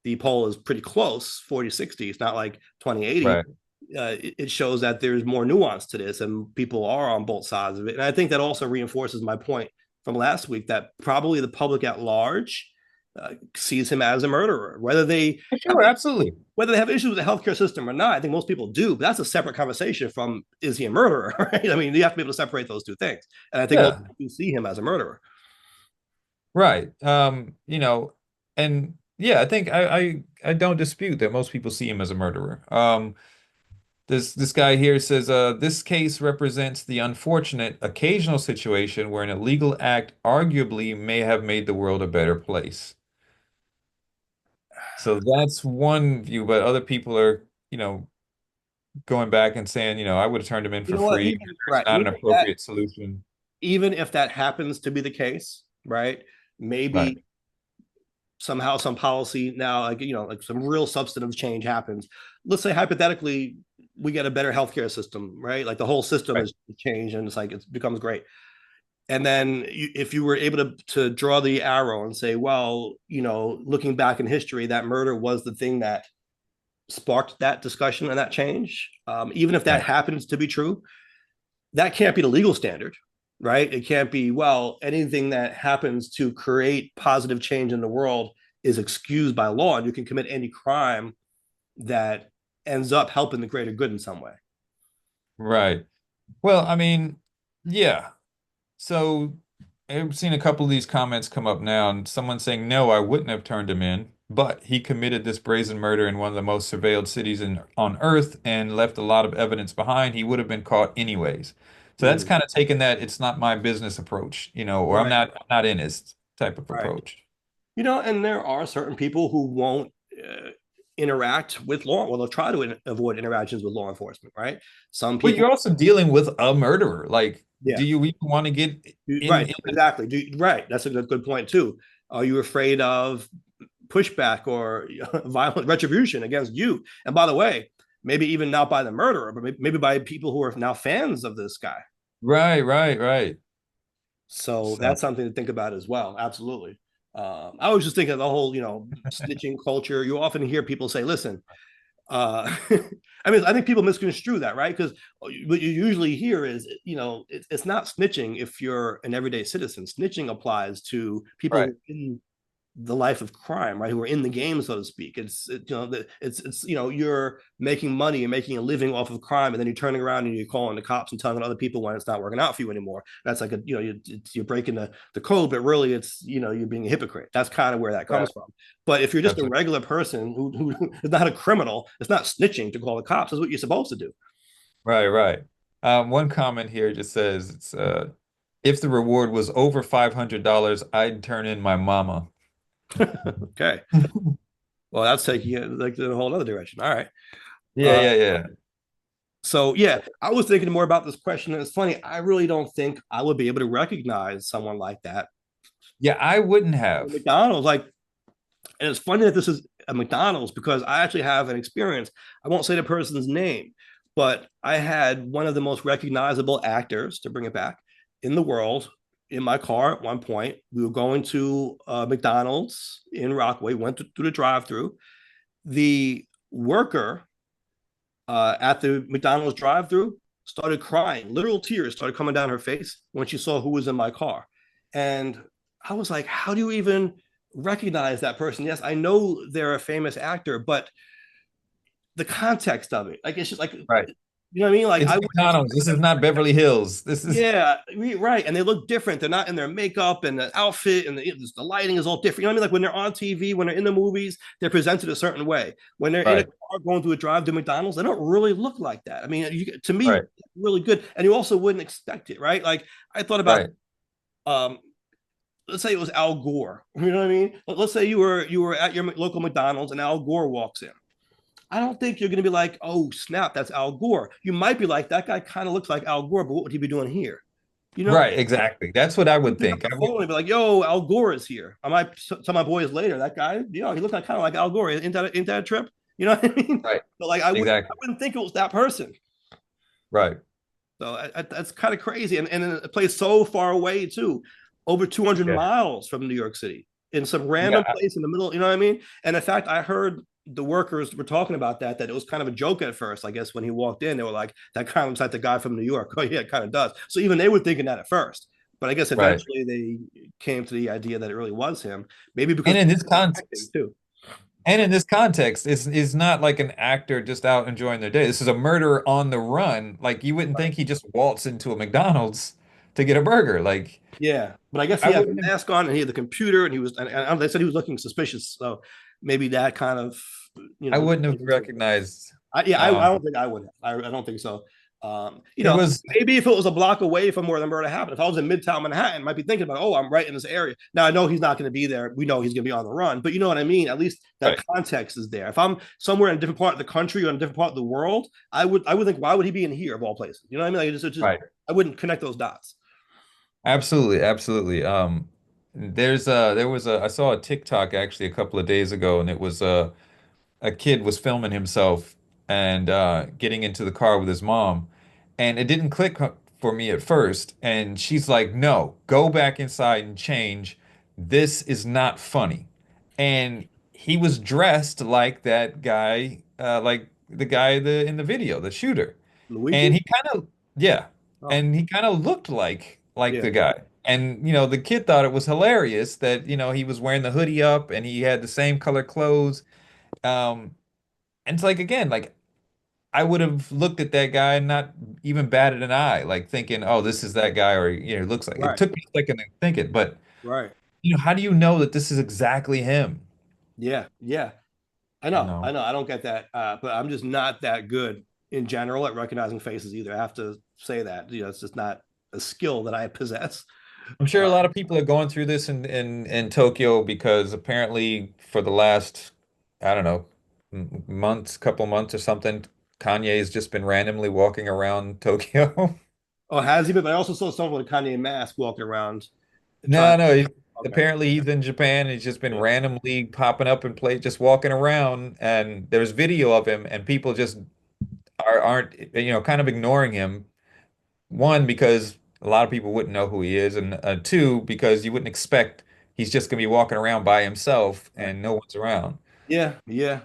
the poll is pretty close, 40-60. It's not like 20-80. right, It shows that there's more nuance to this, and people are on both sides of it. And I think that also reinforces my point from last week that probably the public at large sees him as a murderer, have sure, absolutely. whether they have issues with the healthcare system or not. I think most people do, but that's a separate conversation from is he a murderer, right? I mean, you have to be able to separate those two things. And I think most Yeah, people see him as a murderer. right. And yeah, I think I don't dispute that most people see him as a murderer. This guy here says, this case represents the unfortunate occasional situation where an illegal act arguably may have made the world a better place. So that's one view, but other people are, going back and saying, I would have turned him in You for know what? free. Even It's right, not an appropriate solution. even if that happens to be the case, right? Right, Maybe somehow some policy now, like like some real substantive change happens. Let's say hypothetically we get a better healthcare system, right? Like the whole system right, has changed and it's like it becomes great. And then if you were able to draw the arrow and say, well, looking back in history, that murder was the thing that sparked that discussion and that change. Even if that right. happens to be true, that can't be the legal standard, right? It can't be, well, anything that happens to create positive change in the world is excused by law, and you can commit any crime that ends up helping the greater good in some way. Right. Well, I mean, yeah. So I've seen a couple of these comments come up now, and someone saying, no, I wouldn't have turned him in, but he committed this brazen murder in one of the most surveilled cities on Earth and left a lot of evidence behind. He would have been caught anyways. So that's Mm. kind of taking that it's not my business approach, or Right, I'm not in this type of right. approach. And there are certain people who won't interact with law. Well, they'll try to avoid interactions with law enforcement, right? Some But people, you're also dealing with a murderer. Like, yeah, do you even want to get right, in exactly. Right, that's a good point too. Are you afraid of pushback or violent retribution against you? And by the way, maybe even not by the murderer, but maybe by people who are now fans of this guy. Right, right, right. So So, that's something to think about as well. Absolutely. I was just thinking of the whole, snitching culture. You often hear people say, listen, I mean, I think people misconstrue that, right? Because what you usually hear is, it's not snitching if you're an everyday citizen. Snitching applies to right, people in the life of crime, right? Who are in the game, so to speak. It's you're making money and making a living off of crime, and then you're turning around and you're calling the cops and telling other people when it's not working out for you anymore. That's like you're breaking the code, but really it's you're being a hypocrite. That's kind of where that right. comes from. But if you're just That's a regular person who is not a criminal, it's not snitching to call the cops. That's what you're supposed to do. right, right. One comment here just says it's if the reward was over $500, I'd turn in my mama. Okay. Well, that's taking it like in a whole other direction. All right. Yeah, Uh, yeah, yeah. So yeah, I was thinking more about this question, and it's funny. I really don't think I would be able to recognize someone like that Yeah, I wouldn't at have. McDonald's. Like, and it's funny that this is a McDonald's because I actually have an experience. I won't say the person's name, but I had one of the most recognizable actors, to bring it back, in the world in my car at one point. We were going to McDonald's in Rockaway, went through the drive-through. The worker at the McDonald's drive-through started crying. Literal tears started coming down her face when she saw who was in my car. And I was like, how do you even recognize that person? Yes, I know they're a famous actor, but the context of it, like it's just like, Right. you know what I mean? Like It's I wouldn't McDonald's. This is not Beverly Hills. This is yeah, right. And they look different. They're not in their makeup and the outfit and the lighting is all different. You know what I mean? Like when they're on TV, when they're in the movies, they're presented a certain way. When they're in a right. car going through a drive to McDonald's, they don't really look like that. I mean, to me, Right. really good. And you also wouldn't expect it, right? Like I thought about, Right. um, let's say it was Al Gore. You know what I mean? Let's say you were at your local McDonald's and Al Gore walks in. I don't think you're going to be like, oh, snap, that's Al Gore. You might be like, that guy kind of looks like Al Gore, but what would he be doing here? You know, Right. Exactly. That's what I you would pick up think. the phone and be like, "Yo, Al Gore is here." I might tell my boys later that guy, he looked like kind of like Al Gore. Ain't that a trip? You know what I mean? Right. But like, I Exactly. wouldn't think it was that person. Right. So that's kind of crazy, and a place so far away too, over 200 Yeah. miles from New York City, in some random Yeah. place in the middle. You know what I mean? And in fact, I heard the workers were talking about that it was kind of a joke at first. I guess when he walked in, they were like, "That kind of looks like the guy from New York." Oh yeah, it kind of does. So even they were thinking that at first. But I guess Right. eventually they came to the idea that it really was him. Maybe because And in this acting context, too. it's not like an actor just out enjoying their day. This is a murderer on the run. Like you wouldn't think he just waltz into a McDonald's to get a burger. Like Yeah, but I guess he I had the wouldn't have, mask on and he had the computer and he was, and they said he was looking suspicious. So maybe that kind of, I wouldn't have played into it. recognized. I Um, don't think I would. I don't think so. there was Maybe if it was a block away from where the murder happened, if I was in Midtown Manhattan, I might be thinking about, oh, I'm right in this area. Now I know he's not going to be there. We know he's going to be on the run, but you know what I mean. At least that right. context is there. If I'm somewhere in a different part of the country or in a different part of the world, I would think, why would he be in here of all places? You know what I mean? Like it's just Right. I wouldn't connect those dots. Absolutely, absolutely. There was a I saw a TikTok actually a couple of days ago, and it was a kid was filming himself and getting into the car with his mom, and it didn't click for me at first. And she's like, "No, go back inside and change. This is not funny." And he was dressed like that guy, like the guy in the video, the shooter. And Luigi? he kind of, yeah, Oh, and he kind of looked like yeah, the guy. And the kid thought it was hilarious that he was wearing the hoodie up and he had the same color clothes. Um, and it's like again, like I would have looked at that guy and not even batted an eye, like thinking, "Oh, this is that guy," or looks like. It right, took me a second to think it, but right. how do you know that this is exactly him? Yeah, yeah. You know, I don't get that, but I'm just not that good in general at recognizing faces either. I have to say that. It's just not a skill that I possess. I'm sure a lot of people are going through this in Tokyo because apparently for the last, I don't know, months, couple months or something, Kanye's just been randomly walking around Tokyo. Oh, has he been? But I also saw someone with a Kanye mask walking around trying. No, no. Okay, Apparently he's in Japan and he's just been yeah, randomly popping up and just walking around. And there's video of him, and people just aren't kind of ignoring him. One, because a lot of people wouldn't know who he is, and two, because you wouldn't expect he's just gonna be walking around by himself right. and no one's around. Yeah, yeah.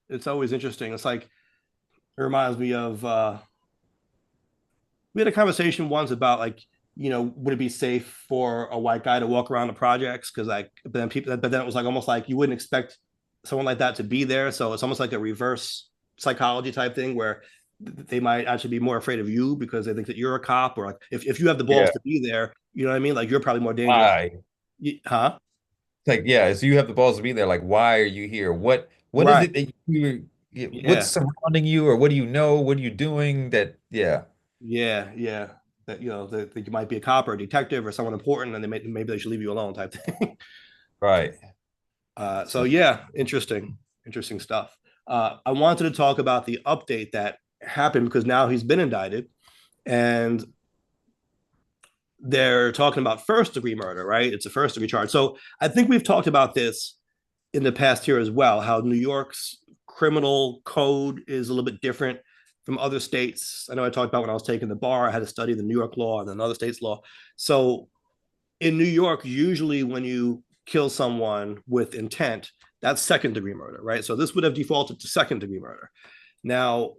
It's always interesting. It's like it reminds me of we had a conversation once about like would it be safe for a white guy to walk around the projects because like but then it was like almost like you wouldn't expect someone like that to be there, so it's almost like a reverse psychology type thing where they might actually be more afraid of you because they think that you're a cop, or like if you have the balls Yeah. to be there, you know what I mean, like you're probably more dangerous. Why? Huh? It's like, yeah, so you have the balls to be there. Like, why are you here? What is Right. it that what's Yeah, surrounding you, or what do you know? What are you doing that, yeah, yeah, that that you might be a cop or a detective or someone important and maybe they should leave you alone type thing. right. So So yeah, interesting stuff. I wanted to talk about the update that happened because now he's been indicted and they're talking about first degree murder, right? It's a first degree charge. So I think we've talked about this in the past here as well, how New York's criminal code is a little bit different from other states. I know I talked about when I was taking the bar, I had to study the New York law and then other states' law. So In New York, usually when you kill someone with intent, that's second degree murder, right? So this would have defaulted to second degree murder. Now,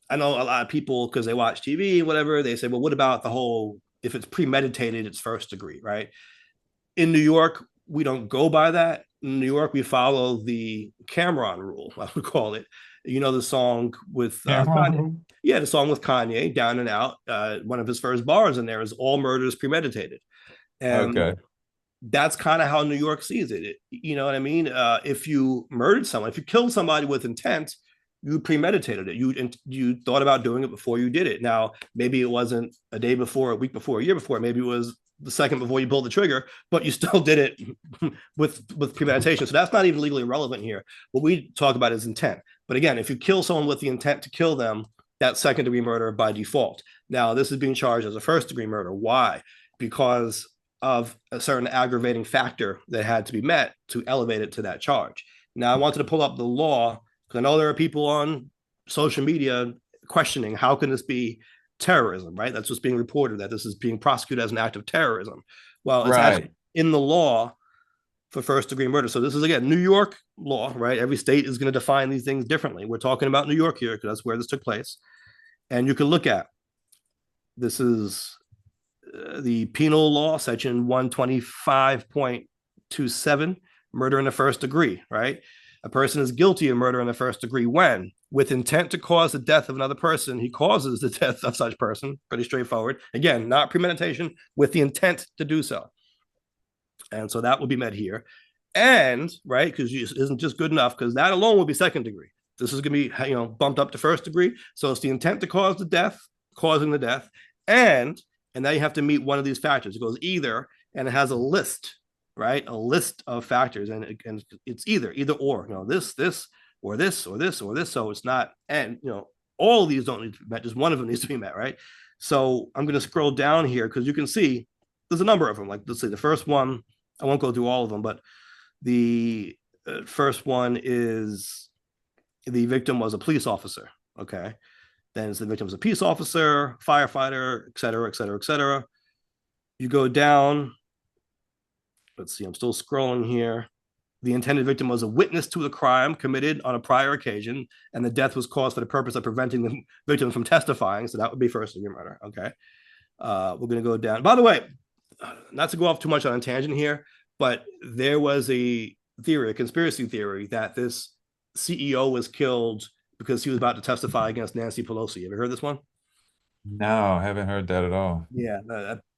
I know a lot of people, because they watch TV and whatever, they say, well, what about the whole, if it's premeditated, it's first degree, right? In New York, we don't go by that. In New York, we follow the Cameron rule, I would call it. You know, the song with Kanye. Cameron? Yeah, the song with Kanye, Down and Out. One of his first bars in there is all murders premeditated. And Okay. that's kind of how New York sees it. You know what I mean? If you murdered someone, if you killed somebody with intent, you premeditated it. You thought about doing it before you did it. Now, maybe it wasn't a day before, a week before, a year before. Maybe it was the second before you pulled the trigger, but you still did it with premeditation. So that's not even legally relevant here. What we talk about is intent. But again, if you kill someone with the intent to kill them, that's second degree murder by default. Now, this is being charged as a first degree murder. Why? Because of a certain aggravating factor that had to be met to elevate it to that charge. Now, I wanted to pull up the law because I know there are people on social media questioning how can this be terrorism, right? That's what's being reported, that this is being prosecuted as an act of terrorism. Well, it's actually Right. in the law for first degree murder. So this is, again, New York law, right? Every state is going to define these things differently. We're talking about New York here because that's where this took place. And you can look at this is the penal law, section 125.27, murder in the first degree, right? A person is guilty of murder in the first degree when, with intent to cause the death of another person, he causes the death of such person. Pretty straightforward. Again, not premeditation, with the intent to do so. And so that will be met here. And, right, because it isn't just good enough, because that alone will be second degree. This is going to be, bumped up to first degree. So it's the intent to cause the death, causing the death, and now you have to meet one of these factors. It goes either, and it has a list, right? A list of factors, and it's either or. This, or this, or this, or this. So it's not, and all of these don't need to be met. Just one of them needs to be met, right? So I'm going to scroll down here because you can see there's a number of them. Like, let's say the first one, I won't go through all of them, but the first one is the victim was a police officer. Okay. Then the victim was a peace officer, firefighter, et cetera, et cetera, et cetera. You go down. Let's see, I'm still scrolling here. The intended victim was a witness to the crime committed on a prior occasion, and the death was caused for the purpose of preventing the victim from testifying. So that would be first degree murder. Okay. We're going to go down. By the way, not to go off too much on a tangent here, but there was a theory, a conspiracy theory, that this CEO was killed because he was about to testify against Nancy Pelosi. Have you heard this one? No, I haven't heard that at all. Yeah,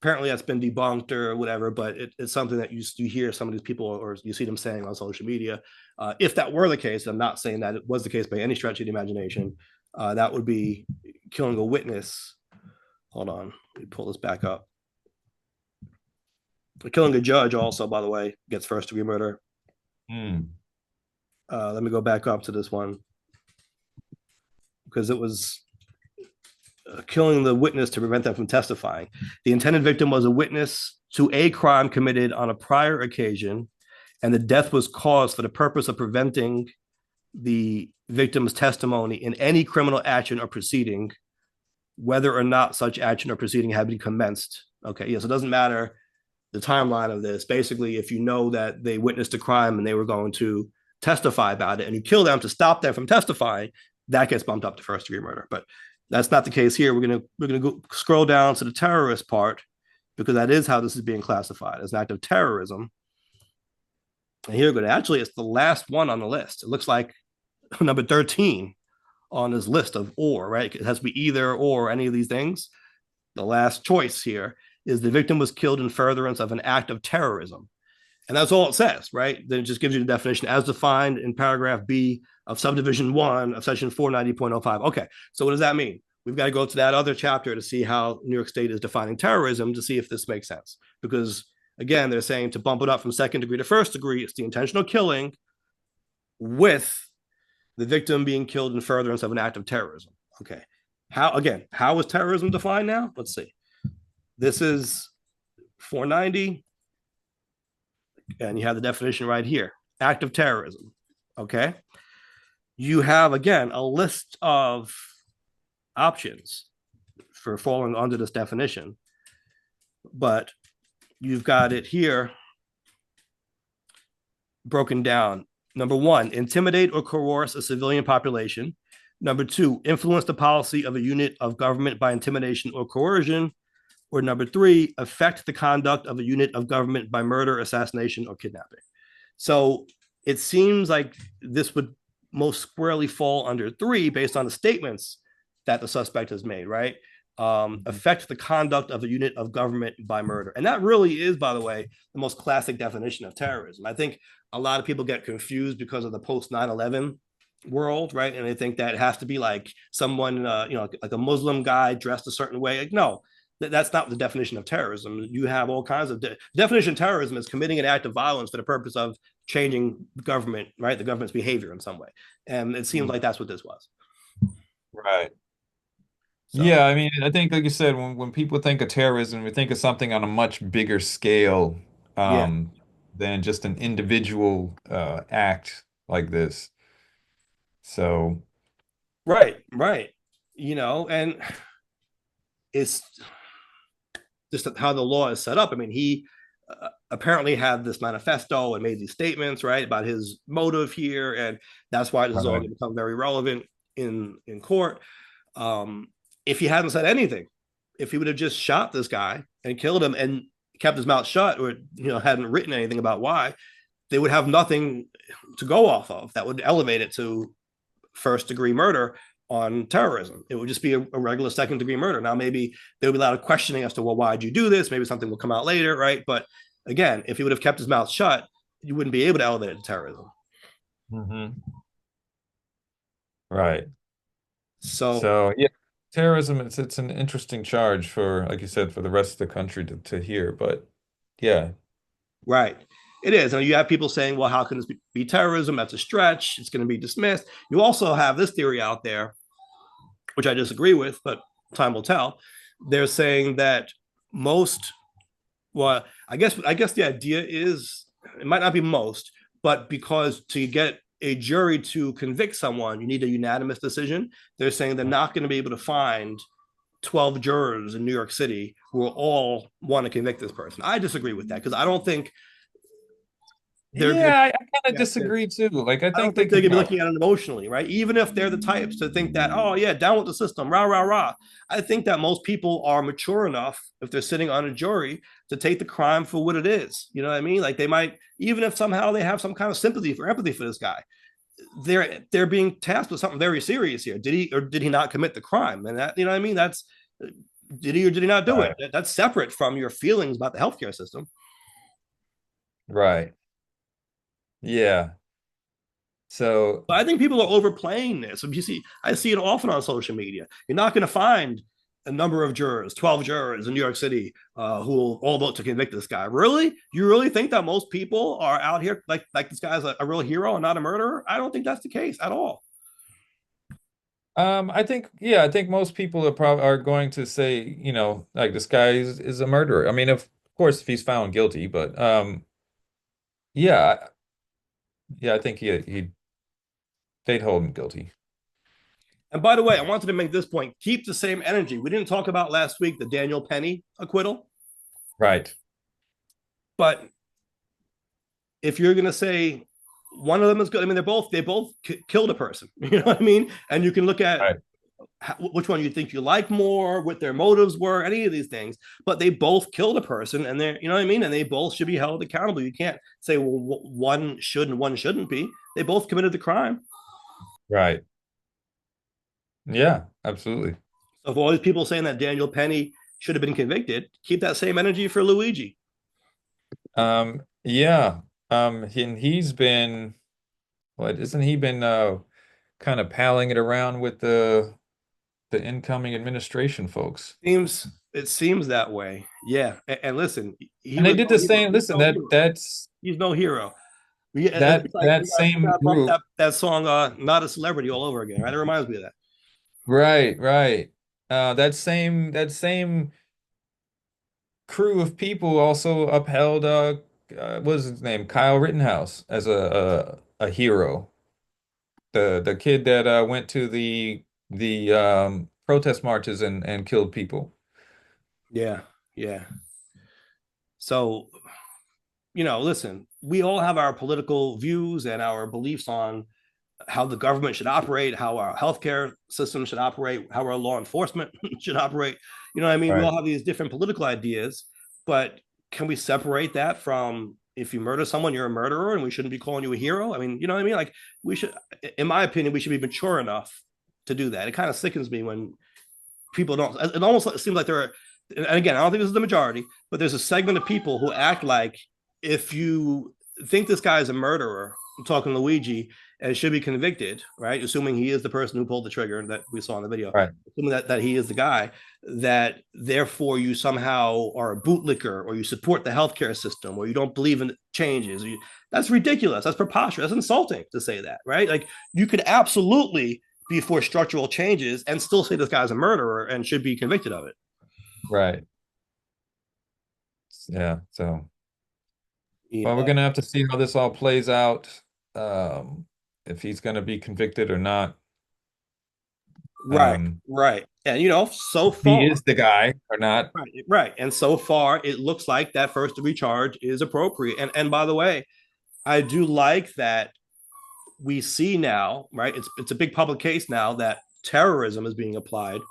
apparently that's been debunked or whatever, but it's something that you hear some of these people or you see them saying on social media. If that were the case, I'm not saying that it was the case by any stretch of the imagination. That would be killing a witness. Hold on, let me pull this back up. Killing a judge also, by the way, gets first degree murder. Hmm. Let me go back up to this one because it was killing the witness to prevent them from testifying. The intended victim was a witness to a crime committed on a prior occasion, and the death was caused for the purpose of preventing the victim's testimony in any criminal action or proceeding, whether or not such action or proceeding had been commenced. Okay, yes, it doesn't matter the timeline of this. Basically, if you know that they witnessed a crime and they were going to testify about it, and you kill them to stop them from testifying, that gets bumped up to first degree murder. But that's not the case here. We're gonna go scroll down to the terrorist part because that is how this is being classified as an act of terrorism. And here we go. Actually, it's the last one on the list. It looks like number 13 on this list of or, right? It has to be either or any of these things. The last choice here is the victim was killed in furtherance of an act of terrorism. And that's all it says, right? Then it just gives you the definition as defined in paragraph B of subdivision 1 of section 490.05. Okay, so what does that mean? We've got to go to that other chapter to see how New York State is defining terrorism to see if this makes sense. Because again, they're saying to bump it up from second degree to first degree, it's the intentional killing with the victim being killed in furtherance of an act of terrorism. Okay. How is terrorism defined now? Let's see. This is 490. And you have the definition right here. Act of terrorism. Okay. You have, again, a list of options for falling under this definition. But you've got it here broken down. Number one, intimidate or coerce a civilian population. Number two, influence the policy of a unit of government by intimidation or coercion. Or number three, affect the conduct of a unit of government by murder, assassination, or kidnapping. So it seems like this would most squarely fall under three based on the statements that the suspect has made, right? Affect the conduct of a unit of government by murder. And that really is, by the way, the most classic definition of terrorism. I think a lot of people get confused because of the post 9/11 world, right? And they think that it has to be like someone, like a Muslim guy dressed a certain way. Like, no, that's not the definition of terrorism. You have all kinds of definition of terrorism is committing an act of violence for the purpose of changing government, right? The government's behavior in some way. And it seems like that's what this was. Right. So, Yeah, I mean, I think, like you said, when people think of terrorism, we think of something on a much bigger scale, yeah, um, than just an individual act like this. So, right, right. And it's just how the law is set up. I mean, he apparently had this manifesto and made these statements, right, about his motive here, and that's why this is all right, going to become very relevant in court. Um, if he hadn't said anything, if he would have just shot this guy and killed him and kept his mouth shut, or hadn't written anything about why, they would have nothing to go off of that would elevate it to first degree murder on terrorism. It would just be a regular second degree murder. Now, maybe there would be a lot of questioning as to, well, why'd you do this? Maybe something will come out later, right? But again, if he would have kept his mouth shut, you wouldn't be able to elevate it to terrorism. hmm right. So, So, yeah, terrorism, it's an interesting charge for, like you said, for the rest of the country to hear. But yeah, right. It is. And you have people saying, well, how can this be terrorism? That's a stretch. It's going to be dismissed. You also have this theory out there, which I disagree with, but time will tell. They're saying that most, well, I guess the idea is it might not be most, but because to get a jury to convict someone, you need a unanimous decision. They're saying they're not going to be able to find 12 jurors in New York City who will all want to convict this person. I disagree with that because I don't think they're going to. yeah, I kind of disagree too. Like, I I don't think they think they're could, gonna be looking at it emotionally, right? Even if they're the types to think that, oh yeah, down with the system, rah rah rah. I think that most people are mature enough, if they're sitting on a jury, to take the crime for what it is. You know what I mean? Like they might, even if somehow they have some kind of sympathy for empathy for this guy, they're being tasked with something very serious here. Did he or did he not commit the crime? And that, you know what I mean? That's did he or did he not do it? right, That's separate from your feelings about the healthcare system. right. Yeah. So, But I think people are overplaying this. I see it often on social media. You're not going to find a number of jurors, 12 jurors in New York City, who will all vote to convict this guy. Really? You really think that most people are out here like this guy's a real hero and not a murderer? I don't think that's the case at all. I think, yeah, I think most people are probably are going to say, like this guy is a murderer. I mean, of course, if he's found guilty, but yeah, yeah, I think they'd hold him guilty. And by the way, I wanted to make this point: keep the same energy. We didn't talk about last week the Daniel Penny acquittal, Right, but if you're going to say one of them is good, I mean, they both killed a person. You know what I mean? And you can look at right, which one you think you like more, what their motives were, any of these things. But they both killed a person, and they're, you know what I mean, and they both should be held accountable. You can't say, well, one should and one shouldn't be. They both committed the crime. right. Yeah, absolutely. So, for all these people saying that Daniel Penny should have been convicted, keep that same energy for Luigi. Yeah. And he's been, what, isn't he been kind of palling it around with the incoming administration folks? It seems that way. Yeah, and listen, he And they was did no the hero. same, He's listen, no hero. He's no hero. that It's like that we same got to bump group. that song, "Not a Celebrity" all over again. Right? It reminds me of that. Right, right. That same crew of people also upheld what was his name? Kyle Rittenhouse as a hero. The kid that went to the protest marches and killed people. Yeah, yeah. So, listen, we all have our political views and our beliefs on how the government should operate, how our healthcare system should operate, how our law enforcement should operate. You know what I mean? We Right. all have these different political ideas, but can we separate that from if you murder someone, you're a murderer and we shouldn't be calling you a hero? I mean, you know what I mean? Like we should, in my opinion, we should be mature enough to do that. It kind of sickens me when people don't. It almost seems like there are, and again, I don't think this is the majority, but there's a segment of people who act like if you think this guy is a murderer, I'm talking Luigi, and should be convicted, right? Assuming he is the person who pulled the trigger that we saw in the video, Right. assuming that he is the guy, that therefore you somehow are a bootlicker or you support the healthcare system or you don't believe in changes. That's ridiculous. That's preposterous. That's insulting to say that, right? Like you could absolutely be for structural changes and still say this guy's a murderer and should be convicted of it. Right. Yeah. So, well, we're Yeah. gonna have to see how this all plays out. Um, if he's gonna be convicted or not. Right, Um, right. And so if he far, is the guy or not. right, right. And so far, it looks like that first degree charge is appropriate. And by the way, I do like that we see now, right? It's a big public case now that terrorism is being applied,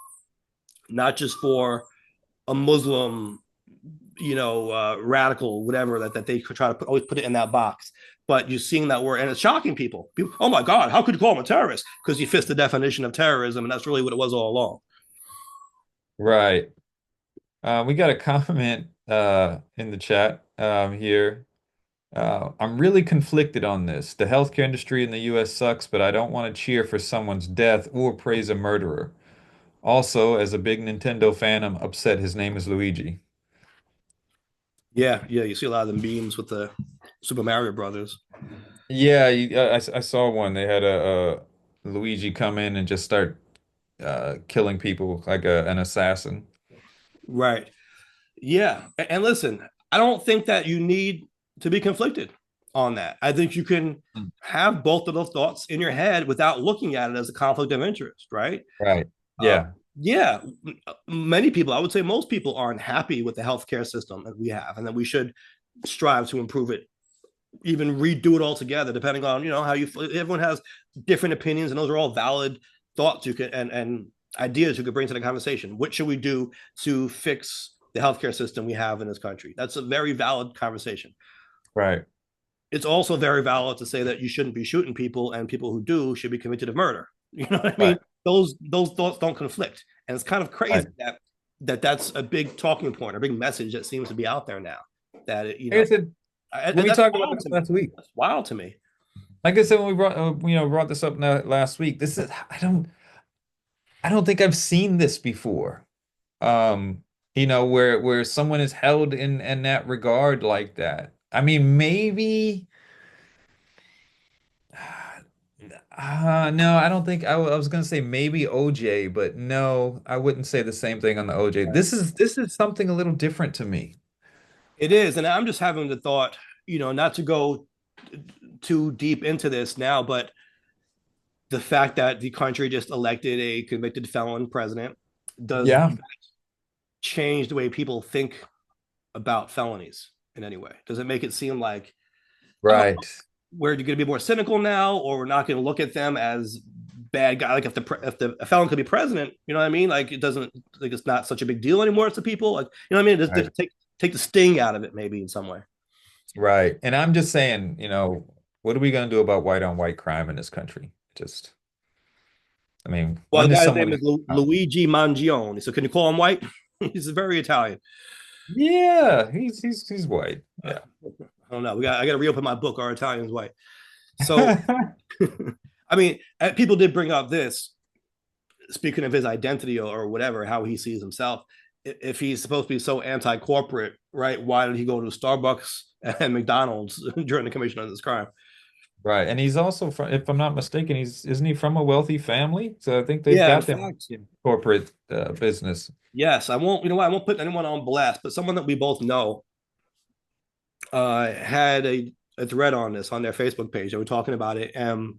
not just for a Muslim, radical, whatever that they could try to always put it in that box. But you're seeing that word, and it's shocking people. Oh my God, how could you call him a terrorist? Because he fits the definition of terrorism, and that's really what it was all along. Right. We got a comment in the chat here. I'm really conflicted on this. The healthcare industry in the US sucks, but I don't want to cheer for someone's death or praise a murderer. Also, as a big Nintendo fan, I'm upset his name is Luigi. Yeah, yeah. You see a lot of the memes with the Super Mario Brothers. Yeah, I saw one. They had a Luigi come in and just start killing people like an assassin. Right. Yeah. And listen, I don't think that you need to be conflicted on that. I think you can Mm. have both of those thoughts in your head without looking at it as a conflict of interest, right? Right. Uh, Yeah. yeah, many people, I would say most people aren't happy with the healthcare system that we have, and that we should strive to improve it, even redo it altogether, depending on how you. Everyone has different opinions, and those are all valid thoughts you can and ideas you could bring to the conversation. What should we do to fix the healthcare system we have in this country? That's a very valid conversation. Right. It's also very valid to say that you shouldn't be shooting people, and people who do should be convicted of murder. You know what I mean? Right. Those thoughts don't conflict, and it's kind of Right. crazy that's a big talking point, a big message that seems to be out there now. That Like I said, when we that's talked about wild this to me. last week, That's wild to me. like I said when we brought this up last week, this is I don't think I've seen this before. Um, where someone is held in that regard like that. I mean, maybe no, I don't think I was gonna say maybe OJ, but no, I wouldn't say the same thing on the OJ. This is something a little different to me. It is, and I'm just having the thought, not to go too deep into this now, but the fact that the country just elected a convicted felon president does Yeah, change the way people think about felonies in any way? Does it make it seem like, I don't know, right, we're going to be more cynical now, or we're not going to look at them as bad guy? Like if the a felon could be president, you know what I mean? Like it doesn't, like it's not such a big deal anymore to people. Like you know what I mean? right, Just take the sting out of it, maybe in some way. right. And I'm just saying, what are we gonna do about white on white crime in this country? Just, I mean, Well, the when does guy's someone? name is Luigi Mangioni. So can you call him white? He's very Italian. Yeah, he's white. Yeah. I don't know. I got to reopen my book. Are Italians white? So, I mean, people did bring up this. Speaking of his identity or whatever, how he sees himself. If he's supposed to be so anti-corporate, right? Why did he go to Starbucks and McDonald's during the commission of this crime? Right. And he's also from, if I'm not mistaken, isn't he from a wealthy family? So I think they've Yeah, in got them fact, in corporate business. yes. I won't. You know what? I won't put anyone on blast, but someone that we both know had a thread on this on their Facebook page. They were talking about it, and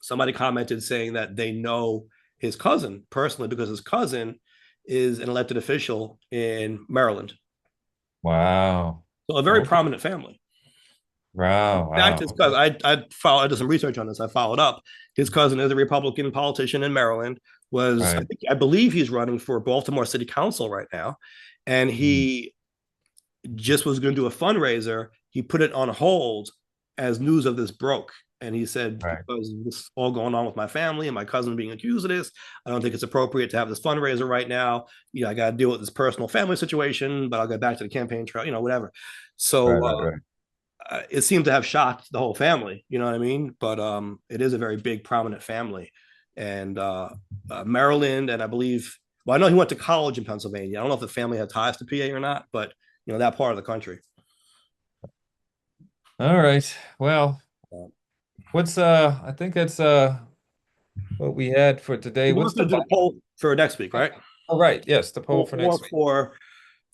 somebody commented saying that they know his cousin personally because his cousin is an elected official in Maryland. Wow. So a very Okay. prominent family. In Wow. fact, his Wow. cousin, I did some research on this. I followed up. His cousin is a Republican politician in Maryland. Right. I believe he's running for Baltimore City Council right now, and Mhm. he just was going to do a fundraiser. He put it on hold as news of this broke. And he said, Right. because this is all going on with my family and my cousin being accused of this, I don't think it's appropriate to have this fundraiser right now. I got to deal with this personal family situation, but I'll get back to the campaign trail, whatever. Right. So Right. Right. it seemed to have shocked the whole family, you know what I mean? But it is a very big, prominent family. And Maryland, and I believe, well, I know he went to college in Pennsylvania. I don't know if the family had ties to PA or not, but that part of the country. All right. Well, Uh, what's I think that's what we had for today. you What's want to the do the poll for next week, right? Oh, right. Yes, the poll for Or next week. for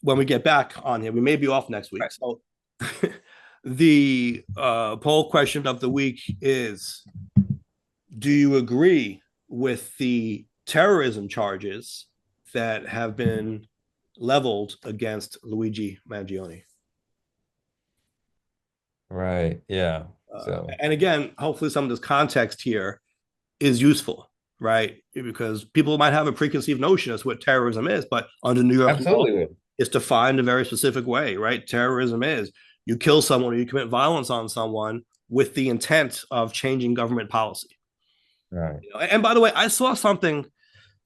when we get back on here. We may be off next week. Right. So the poll question of the week is: do you agree with the terrorism charges that have been leveled against Luigi Mangioni? Right. Yeah. So, And again, hopefully, some of this context here is useful, right? Because people might have a preconceived notion as to what terrorism is, but under New York law, absolutely. it's defined a very specific way, right? Terrorism is you kill someone or you commit violence on someone with the intent of changing government policy. Right. And by the way, I saw something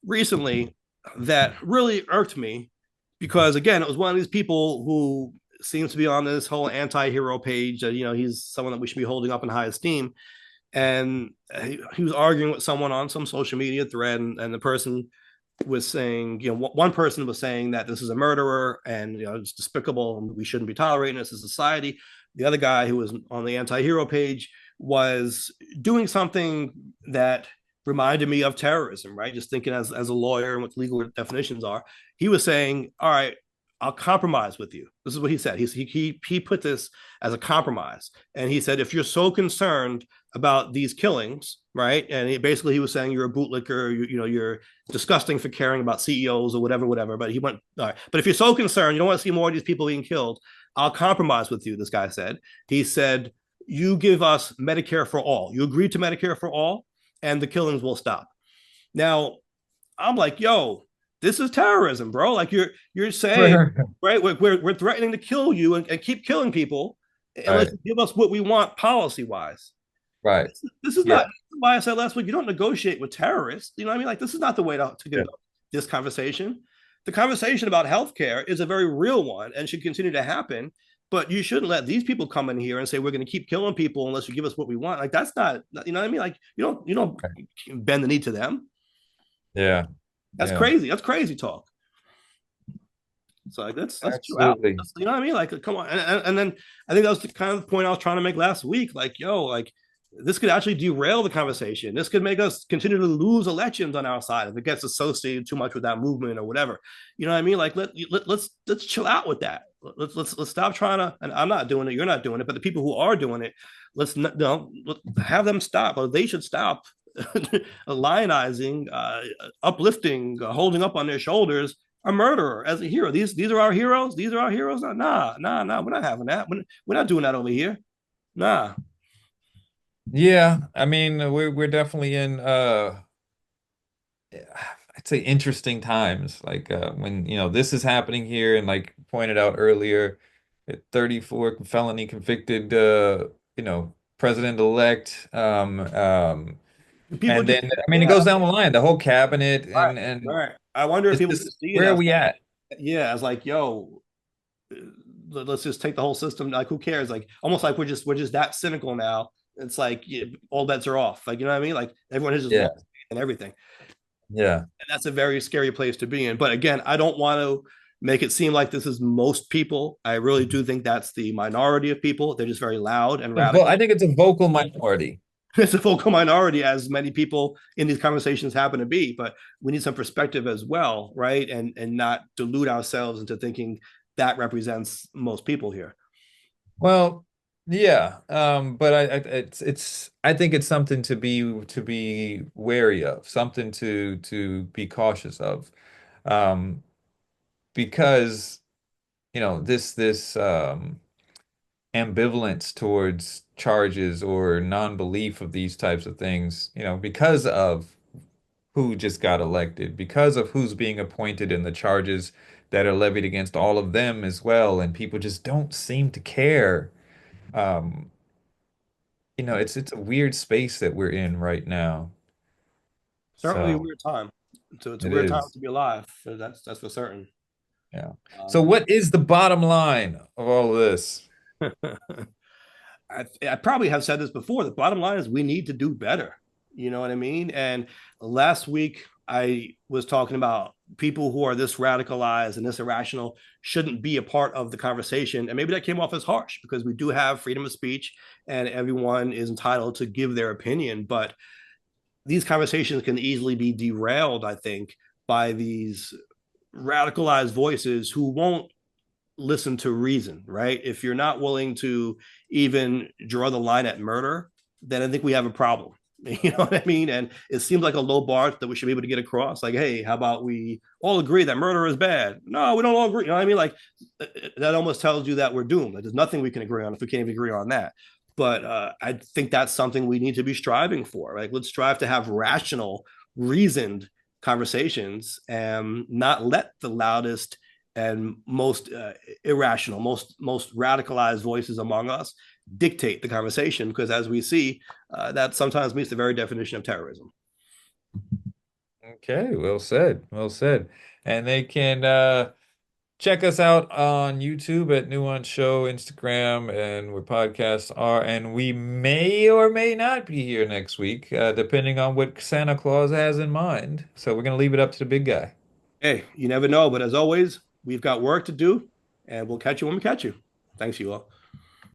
recently that really irked me because again, it was one of these people who seems to be on this whole anti-hero page that he's someone that we should be holding up in high esteem, and he was arguing with someone on some social media thread, and the person was saying, one person was saying that this is a murderer and it's despicable and we shouldn't be tolerating this as a society. The other guy who was on the anti-hero page was doing something that reminded me of terrorism, right? Just thinking as a lawyer and what legal definitions are. He was saying, all right, I'll compromise with you. This is what he said. He put this as a compromise. And he said, if you're so concerned about these killings, right? And basically he was saying you're a bootlicker, you're disgusting for caring about CEOs or whatever. But he went, all right. But if you're so concerned, you don't want to see more of these people being killed, I'll compromise with you, this guy said. He said, you give us Medicare for all. You agree to Medicare for all, and the killings will stop. Now, I'm like, yo, this is terrorism, bro. Like you're saying, right? We're threatening to kill you and keep killing people unless Right. you give us what we want policy wise. Right. This is Yeah. not why I said last week. You don't negotiate with terrorists. You know what I mean? Like this is not the way to Yeah. conduct this conversation. The conversation about healthcare is a very real one and should continue to happen. But you shouldn't let these people come in here and say we're going to keep killing people unless you give us what we want. Like that's not, you know what I mean? Like you don't bend the knee to them. Yeah. That's Yeah. crazy. That's crazy talk. So like let's chill out. Absolutely. You know what I mean? Like come on. And then I think that was the kind of the point I was trying to make last week. Like yo, like this could actually derail the conversation. This could make us continue to lose elections on our side if it gets associated too much with that movement or whatever. You know what I mean? Like let's chill out with that. Let's stop trying to. And I'm not doing it. You're not doing it. But the people who are doing it, let's have them stop. Or they should stop lionizing, uplifting, holding up on their shoulders a murderer as a hero. These are our heroes. These are our heroes. Nah. We're not having that. We're not doing that over here. Nah. Yeah. I mean, we're definitely in I'd say interesting times. Like when, this is happening here and like pointed out earlier, 34 felony convicted president-elect. People And just then I mean it yeah. goes down the line, the whole cabinet Right. and Right. I wonder if it's people just just see it where are as we at? yeah, as like, yo, let's just take the whole system. Like, who cares? Like, almost like we're just that cynical now. It's like yeah, all bets are off. Like, you know what I mean? Like everyone has just Yeah. lost and everything. Yeah. And that's a very scary place to be in. But again, I don't want to make it seem like this is most people. I really do think that's the minority of people. They're just very loud and I radical. think it's a vocal minority. It's a vocal minority, as many people in these conversations happen to be. But we need some perspective as well, right? And not delude ourselves into thinking that represents most people here. Well, yeah, but I think it's something to be wary of, something to be cautious of, um, because this ambivalence towards charges or non-belief of these types of things, because of who just got elected, because of who's being appointed and the charges that are levied against all of them as well, and people just don't seem to care. Um, it's a weird space that we're in right now. Certainly a So weird time. So it's a it weird time is. to be alive. That's for certain. Yeah. So Um, what is the bottom line of all of this? I probably have said this before. The bottom line is we need to do better. You know what I mean? And last week I was talking about people who are this radicalized and this irrational shouldn't be a part of the conversation. And maybe that came off as harsh because we do have freedom of speech and everyone is entitled to give their opinion. But these conversations can easily be derailed, I think, by these radicalized voices who won't listen to reason, right? If you're not willing to even draw the line at murder, then I think we have a problem. You know what I mean? And it seems like a low bar that we should be able to get across. Like, hey, how about we all agree that murder is bad? No, we don't all agree. You know what I mean? Like, that almost tells you that we're doomed. Like, there's nothing we can agree on if we can't even agree on that. But I think that's something we need to be striving for. Like, let's strive to have rational, reasoned conversations and not let the loudest and most irrational, most radicalized voices among us dictate the conversation. Because as we see, that sometimes meets the very definition of terrorism. Okay, well said. Well said. And they can check us out on YouTube at Nuance Show, Instagram, and where podcasts are. And we may or may not be here next week, depending on what Santa Claus has in mind. So we're going to leave it up to the big guy. Hey, you never know, but as always, we've got work to do, and we'll catch you when we catch you. Thanks, you all.